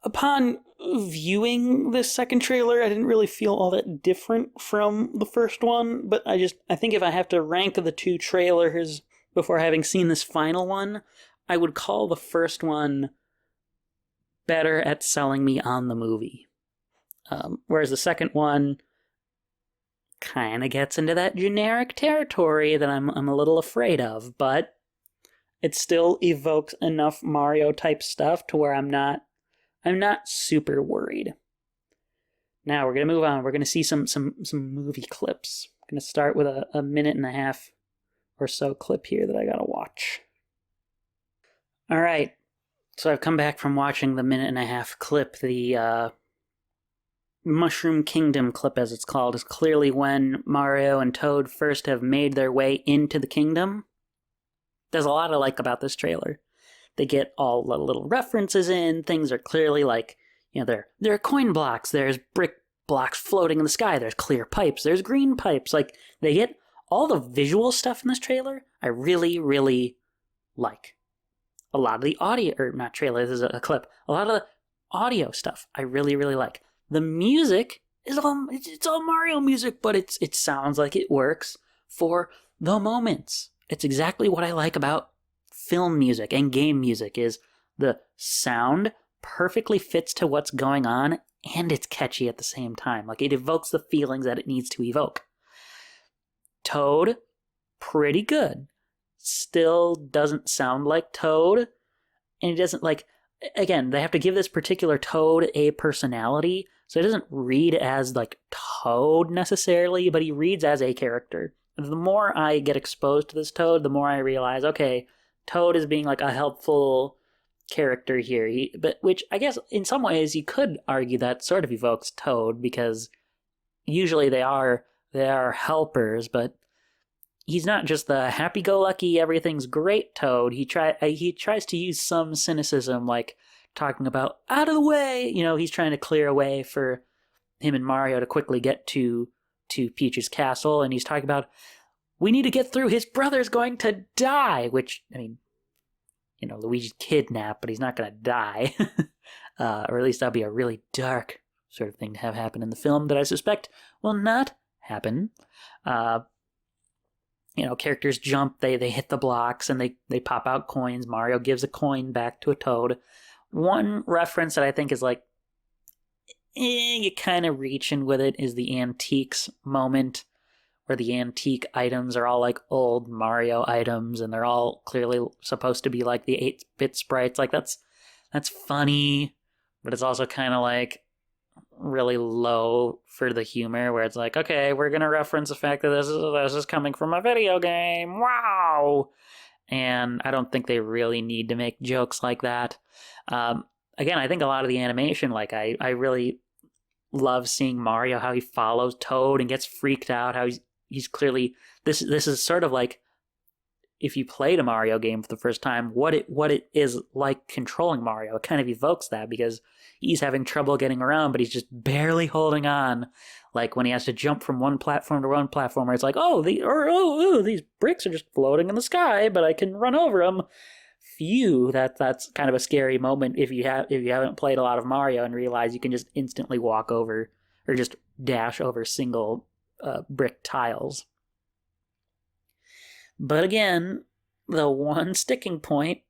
upon viewing this second trailer, I didn't really feel all that different from the first one, but I think if I have to rank the two trailers before having seen this final one, I would call the first one better at selling me on the movie. Whereas the second one kind of gets into that generic territory that I'm a little afraid of, but it still evokes enough Mario-type stuff to where I'm not super worried. Now we're going to move on. We're going to see some movie clips. I'm going to start with a minute and a half or so clip here that I got to watch. All right. So I've come back from watching the minute and a half clip. The Mushroom Kingdom clip, as it's called, is clearly when Mario and Toad first have made their way into the kingdom. There's a lot I like about this trailer. They get all the little references in. Things are clearly like, there are coin blocks. There's brick blocks floating in the sky. There's clear pipes. There's green pipes. Like, they get all the visual stuff in this trailer. I really, really like. A lot of the audio, or not trailer, this is a clip. A lot of the audio stuff I really, really like. The music is all Mario music, but it sounds like it works for the moments. It's exactly what I like about film music and game music, is the sound perfectly fits to what's going on, and it's catchy at the same time. Like, it evokes the feelings that it needs to evoke. Toad, pretty good. Still doesn't sound like Toad, and it doesn't, like, again, they have to give this particular Toad a personality, so it doesn't read as like Toad necessarily, but he reads as a character. The more I get exposed to this Toad, the more I realize, okay, Toad is being like a helpful character here. Which I guess in some ways you could argue that sort of evokes Toad, because usually they are helpers, but he's not just the happy-go-lucky, everything's great Toad. He tries to use some cynicism, like talking about out of the way. He's trying to clear a way for him and Mario to quickly get to Peach's castle, and he's talking about, we need to get through, his brother's going to die, which, I mean, Luigi's kidnapped, but he's not going to die. Or at least that'll be a really dark sort of thing to have happen in the film that I suspect will not happen. characters jump, they hit the blocks, and they pop out coins. Mario gives a coin back to a Toad. One reference that I think is like, you kind of reaching with it is the antiques moment, where the antique items are all like old Mario items, and they're all clearly supposed to be like the 8-bit sprites. Like, that's funny, but it's also kind of like really low for the humor, where it's like, okay, we're gonna reference the fact that this is coming from a video game. Wow. And I don't think they really need to make jokes like that. Again, I think a lot of the animation, like, I really love seeing Mario, how he follows Toad and gets freaked out, how he's clearly, this is sort of like, if you played a Mario game for the first time, what it is like controlling Mario. It kind of evokes that, because he's having trouble getting around, but he's just barely holding on. Like when he has to jump from one platform to one platform, where it's like, these bricks are just floating in the sky, but I can run over them. Phew, that's kind of a scary moment if you haven't played a lot of Mario and realize you can just instantly walk over or just dash over single brick tiles. But again, the one sticking point,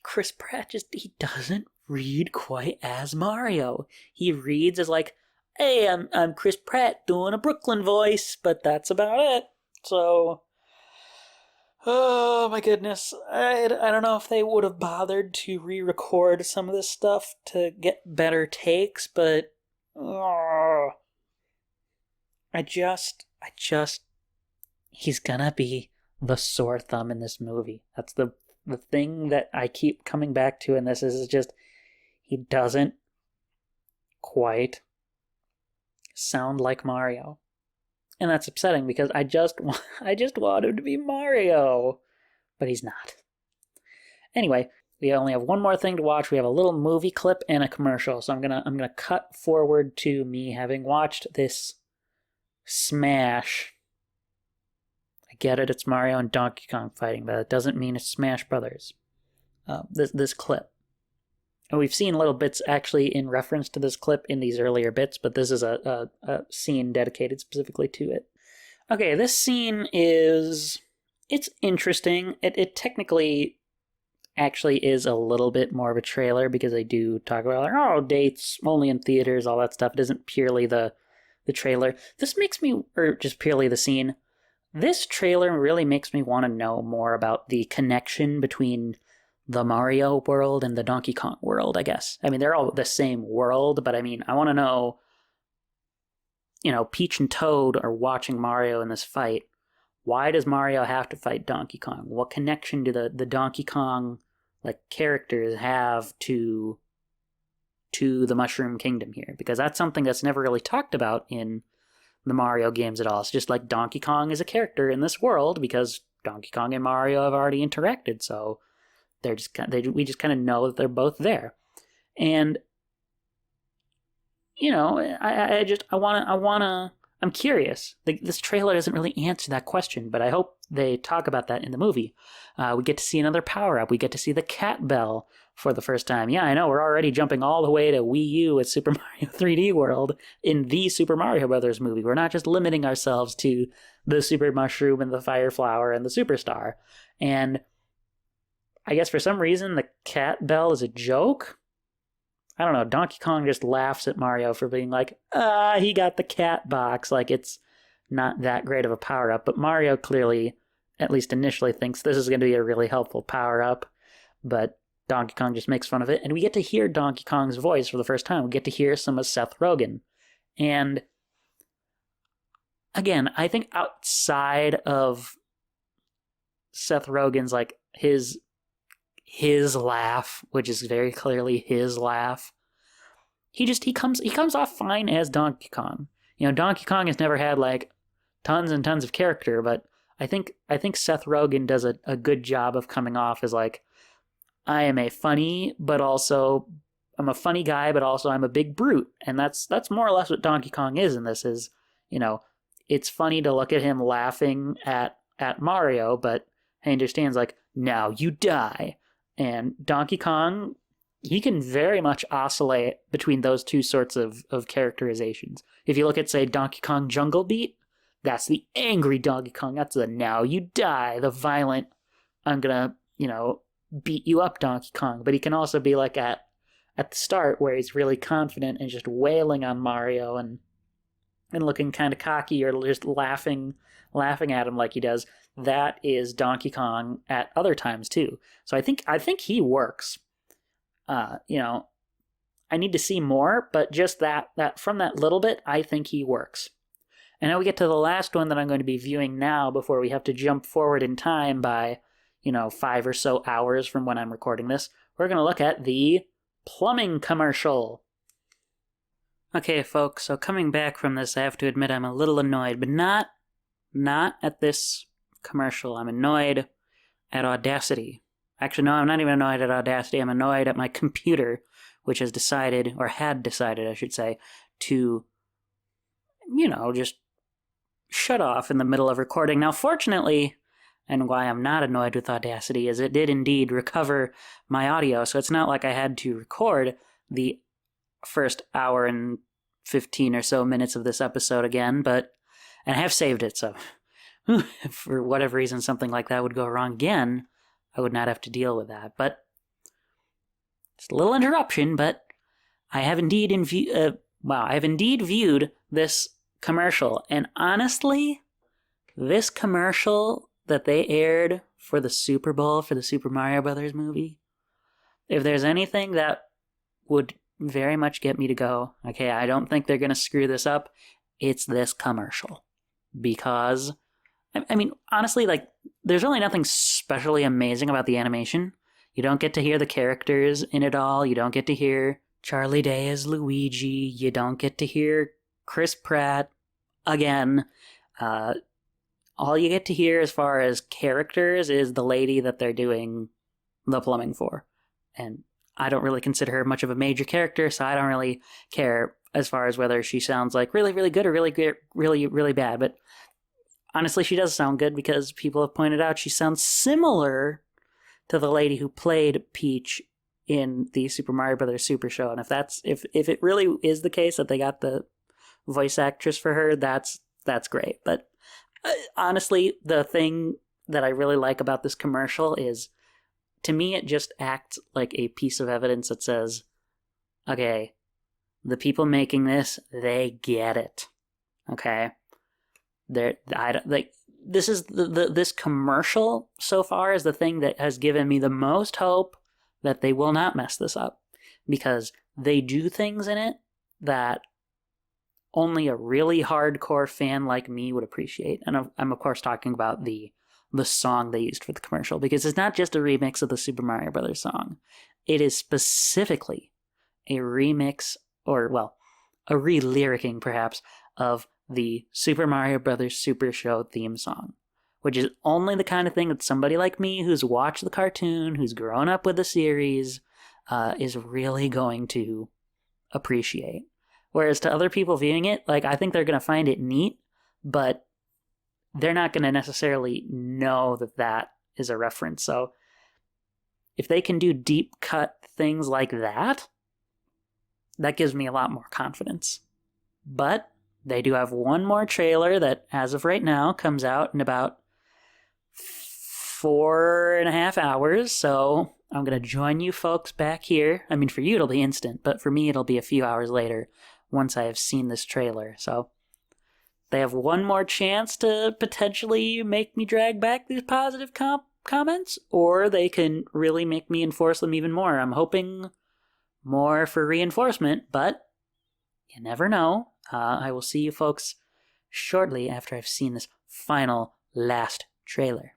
Chris Pratt he doesn't read quite as Mario. He reads as like, hey, I'm Chris Pratt doing a Brooklyn voice, but that's about it. So, oh my goodness, I don't know if they would have bothered to re-record some of this stuff to get better takes, but I just he's gonna be the sore thumb in this movie. That's the thing that I keep coming back to in this, is just he doesn't quite sound like Mario. And that's upsetting, because I just want him to be Mario, but he's not. Anyway, we only have one more thing to watch. We have a little movie clip and a commercial. So I'm gonna cut forward to me having watched this smash. I get it, it's Mario and Donkey Kong fighting, but it doesn't mean it's Smash Brothers. This clip. And we've seen little bits actually in reference to this clip in these earlier bits, but this is a scene dedicated specifically to it. Okay, this scene it's interesting. It technically actually is a little bit more of a trailer, because they do talk about, like, dates, only in theaters, all that stuff. It isn't purely the trailer. This makes me, or just purely the scene, this trailer really makes me want to know more about the connection between the Mario world and the Donkey Kong world, I guess. I mean, they're all the same world, but I mean, I want to know, Peach and Toad are watching Mario in this fight. Why does Mario have to fight Donkey Kong? What connection do the Donkey Kong characters have to the Mushroom Kingdom here? Because that's something that's never really talked about in the Mario games at all. It's just like Donkey Kong is a character in this world because Donkey Kong and Mario have already interacted, so we just kind of know that they're both there. And I'm curious. This trailer doesn't really answer that question, but I hope they talk about that in the movie. We get to see another power-up. We get to see the cat bell for the first time. Yeah, I know, we're already jumping all the way to Wii U with Super Mario 3D World in the Super Mario Brothers movie. We're not just limiting ourselves to the Super Mushroom and the Fire Flower and the Superstar. And I guess for some reason the cat bell is a joke. I don't know, Donkey Kong just laughs at Mario for being like, he got the cat box. Like, it's not that great of a power-up. But Mario clearly, at least initially, thinks this is going to be a really helpful power-up. But Donkey Kong just makes fun of it. And we get to hear Donkey Kong's voice for the first time. We get to hear some of Seth Rogen. And again, I think outside of Seth Rogen's, his laugh, which is very clearly his laugh, he comes off fine as Donkey Kong. Donkey Kong has never had tons and tons of character, but I think Seth Rogen does a good job of coming off as I am a funny guy, but also I'm a big brute, and that's more or less what Donkey Kong is in this. Is it's funny to look at him laughing at Mario, but he understands now you die. And Donkey Kong, he can very much oscillate between those two sorts of characterizations. If you look at, say, Donkey Kong Jungle Beat, That's the angry Donkey Kong. That's the now you die, the violent, I'm gonna, beat you up Donkey Kong. But he can also be like at the start where he's really confident and just wailing on Mario and looking kind of cocky or just laughing at him like he does. That is Donkey Kong at other times too. So I think he works. I need to see more, but just that from that little bit, I think he works. And now we get to the last one that I'm going to be viewing now before we have to jump forward in time by, 5 or so hours from when I'm recording this. We're going to look at the plumbing commercial. Okay, folks, so coming back from this, I have to admit I'm a little annoyed, but not at this commercial. I'm annoyed at Audacity. Actually, no, I'm not even annoyed at Audacity. I'm annoyed at my computer, which has decided, or had decided, I should say, to, just shut off in the middle of recording. Now, fortunately, and why I'm not annoyed with Audacity is it did indeed recover my audio, so it's not like I had to record the first hour and 15 or so minutes of this episode again, and I have saved it, so if for whatever reason something like that would go wrong again, I would not have to deal with that. But it's a little interruption, but I have indeed viewed this commercial, and honestly, this commercial that they aired for the Super Bowl for the Super Mario Brothers movie, if there's anything that would very much get me to go, okay, I don't think they're going to screw this up, it's this commercial. Because, I mean, honestly, like, there's really nothing specially amazing about the animation. You don't get to hear the characters in it all. You don't get to hear Charlie Day as Luigi. You don't get to hear Chris Pratt again. All you get to hear as far as characters is the lady that they're doing the plumbing for. And I don't really consider her much of a major character, so I don't really care as far as whether she sounds like really, really good or really, really, really bad. But honestly, she does sound good because people have pointed out she sounds similar to the lady who played Peach in the Super Mario Brothers Super Show. And if it really is the case that they got the voice actress for her, that's great. But honestly, the thing that I really like about this commercial is, to me, it just acts like a piece of evidence that says, okay, the people making this, they get it. Okay? This commercial so far is the thing that has given me the most hope that they will not mess this up, because they do things in it that only a really hardcore fan like me would appreciate. And I'm of course talking about the song they used for the commercial, because it's not just a remix of the Super Mario Brothers song. It is specifically a remix, or, well, a re-lyricing perhaps, of the Super Mario Brothers Super Show theme song, which is only the kind of thing that somebody like me who's watched the cartoon, who's grown up with the series, is really going to appreciate. Whereas to other people viewing it, like, I think they're going to find it neat, but they're not going to necessarily know that is a reference. So if they can do deep cut things like that, that gives me a lot more confidence. But they do have one more trailer that, as of right now, comes out in about 4.5 hours. So I'm going to join you folks back here. I mean, for you, it'll be instant, but for me, it'll be a few hours later once I have seen this trailer. So they have one more chance to potentially make me drag back these positive comments, or they can really make me enforce them even more. I'm hoping more for reinforcement, but you never know. I will see you folks shortly after I've seen this final, last trailer.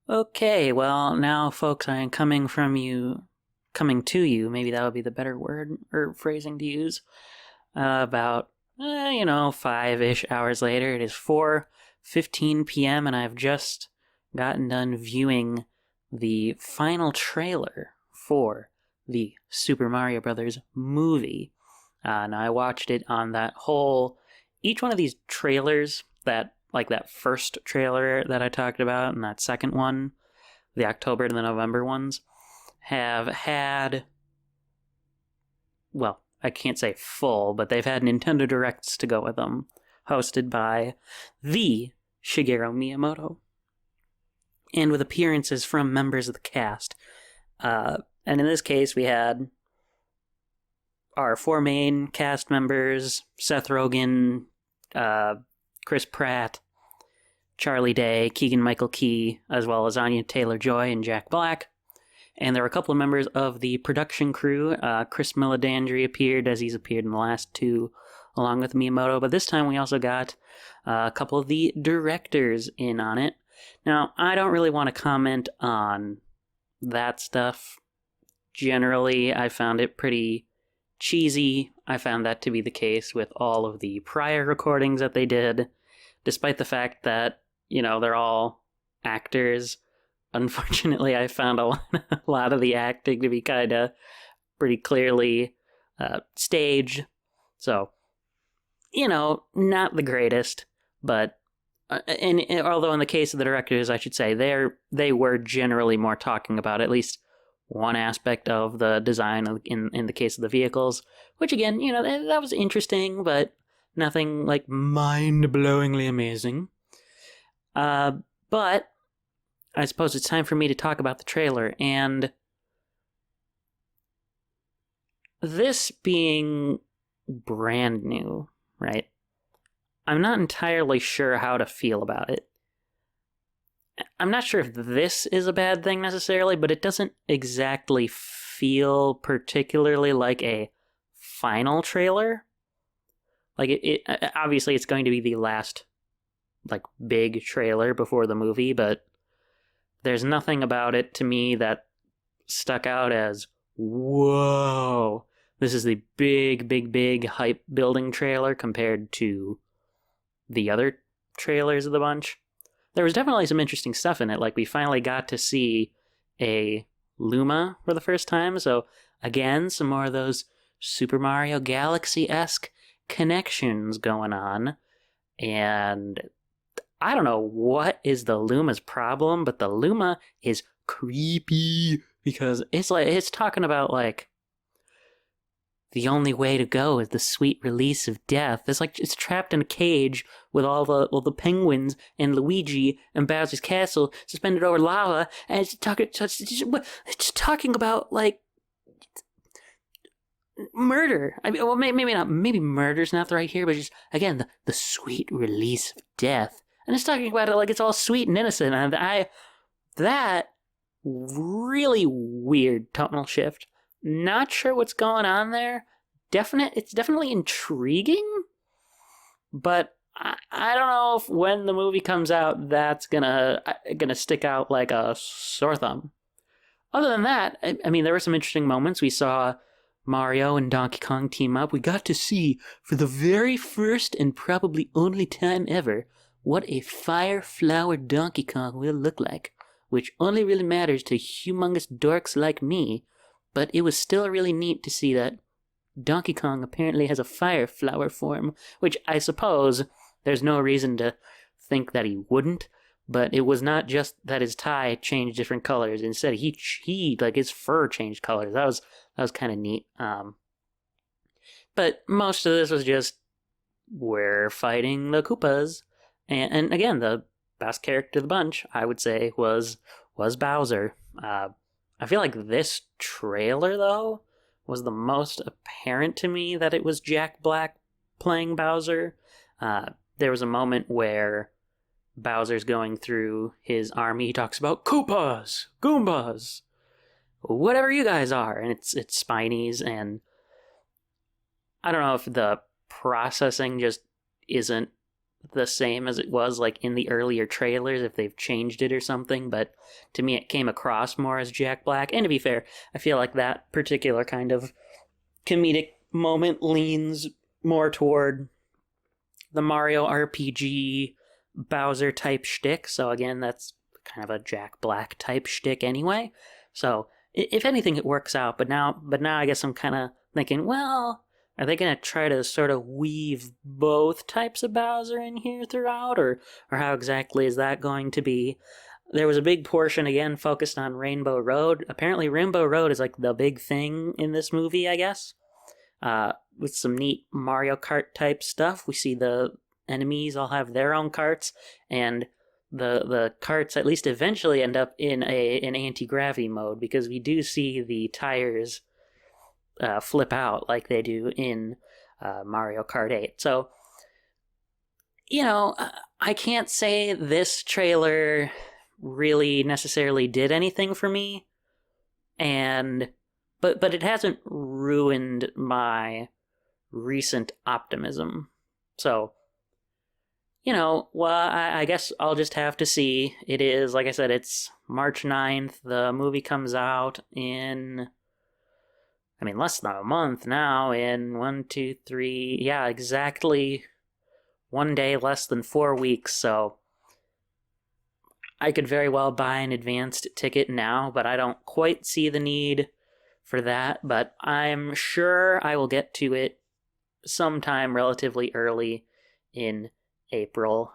Okay, well, now, folks, I am coming to you, maybe that would be the better word or phrasing to use, about 5-ish hours later. It is 4:15 p.m. and I've just gotten done viewing the final trailer for the Super Mario Brothers movie. And I watched it on each one of these trailers, that first trailer that I talked about and that second one, the October and the November ones, have had, well, I can't say full, but they've had Nintendo Directs to go with them. hosted by the Shigeru Miyamoto, and with appearances from members of the cast. And in this case, we had our 4 main cast members: Seth Rogen, Chris Pratt, Charlie Day, Keegan-Michael Key, as well as Anya Taylor-Joy and Jack Black. And there were a couple of members of the production crew. Chris Meledandri appeared, as he's appeared in the last 2, along with Miyamoto. But this time we also got a couple of the directors in on it. Now, I don't really want to comment on that stuff. Generally, I found it pretty cheesy. I found that to be the case with all of the prior recordings that they did, despite the fact that, they're all actors. Unfortunately, I found a lot of the acting to be kind of pretty clearly staged. So, not the greatest, but and although in the case of the directors, I should say they were generally more talking about at least one aspect of the design in the case of the vehicles, which again, that was interesting, but nothing like mind-blowingly amazing. But I suppose it's time for me to talk about the trailer, and this being brand new, right? I'm not entirely sure how to feel about it. I'm not sure if this is a bad thing necessarily, but it doesn't exactly feel particularly like a final trailer. Like, it obviously it's going to be the last, big trailer before the movie, but there's nothing about it to me that stuck out as, whoa, this is the big hype building trailer compared to the other trailers of the bunch. There was definitely some interesting stuff in it. We finally got to see a Luma for the first time, so again, some more of those Super Mario Galaxy-esque connections going on, and I don't know what is the Luma's problem, but the Luma is creepy because it's talking about the only way to go is the sweet release of death. It's trapped in a cage with all the penguins and Luigi and Bowser's castle suspended over lava, and it's talking about murder. I mean, well, maybe not. Maybe murder's not the right here, but just again the sweet release of death. And it's talking about it like it's all sweet and innocent. And that really weird tonal shift. Not sure what's going on there. It's definitely intriguing, but I don't know if when the movie comes out, that's gonna stick out like a sore thumb. Other than that, I mean, there were some interesting moments. We saw Mario and Donkey Kong team up. We got to see, for the very first and probably only time ever, what a fire flower Donkey Kong will look like, which only really matters to humongous dorks like me, but it was still really neat to see that Donkey Kong apparently has a fire flower form, which I suppose there's no reason to think that he wouldn't, but it was not just that his tie changed different colors. Instead, he his fur changed colors. That was kind of neat. But most of this was just, we're fighting the Koopas. And again, the best character of the bunch, I would say, was Bowser. I feel like this trailer, though, was the most apparent to me that it was Jack Black playing Bowser. There was a moment where Bowser's going through his army. He talks about Koopas, Goombas, whatever you guys are. And it's Spinies, and I don't know if the processing just isn't the same as it was in the earlier trailers, if they've changed it or something, but to me it came across more as Jack Black. And to be fair, I feel like that particular kind of comedic moment leans more toward the Mario RPG Bowser type shtick, so again, that's kind of a Jack Black type shtick anyway. So if anything, it works out, but now I guess I'm kind of thinking, well, are they going to try to sort of weave both types of Bowser in here throughout, or how exactly is that going to be? There was a big portion, again, focused on Rainbow Road. Apparently, Rainbow Road is the big thing in this movie, I guess. With some neat Mario Kart type stuff. We see the enemies all have their own carts, and the carts at least eventually end up in an anti-gravity mode, because we do see the tires flip out like they do in Mario Kart 8. So, I can't say this trailer really necessarily did anything for me, but it hasn't ruined my recent optimism. So, I guess I'll just have to see. It is, like I said, it's March 9th. The movie comes out in, less than a month now. In 1, 2, 3, yeah, exactly 1 day, less than 4 weeks. So I could very well buy an advanced ticket now, but I don't quite see the need for that. But I'm sure I will get to it sometime relatively early in April.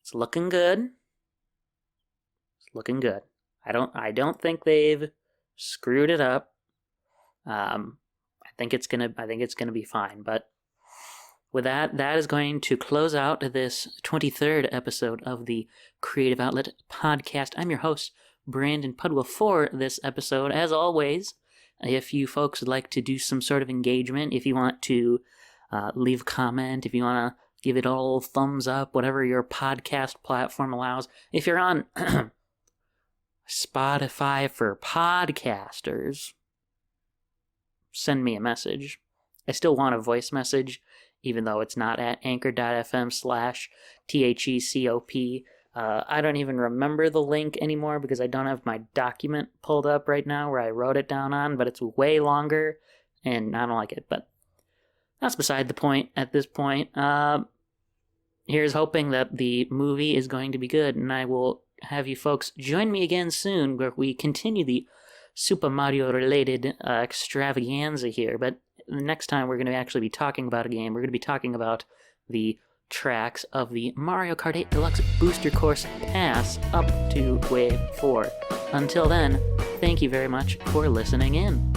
It's looking good. It's looking good. I don't think they've screwed it up. I think it's gonna be fine. But with that is going to close out this 23rd episode of the Creative Outlet Podcast. I'm your host, Brandon Pudwell, for this episode. As always, if you folks would like to do some sort of engagement, if you want to leave a comment, if you want to give it a little thumbs up, whatever your podcast platform allows. If you're on Spotify for podcasters, send me a message. I still want a voice message, even though it's not at anchor.fm/THECOP. I don't even remember the link anymore because I don't have my document pulled up right now where I wrote it down on, but it's way longer, and I don't like it. But that's beside the point at this point. Here's hoping that the movie is going to be good, and I will have you folks join me again soon where we continue the Super Mario-related extravaganza here. But the next time we're going to actually be talking about a game. We're going to be talking about the tracks of the Mario Kart 8 Deluxe Booster Course Pass up to Wave 4. Until then, thank you very much for listening in.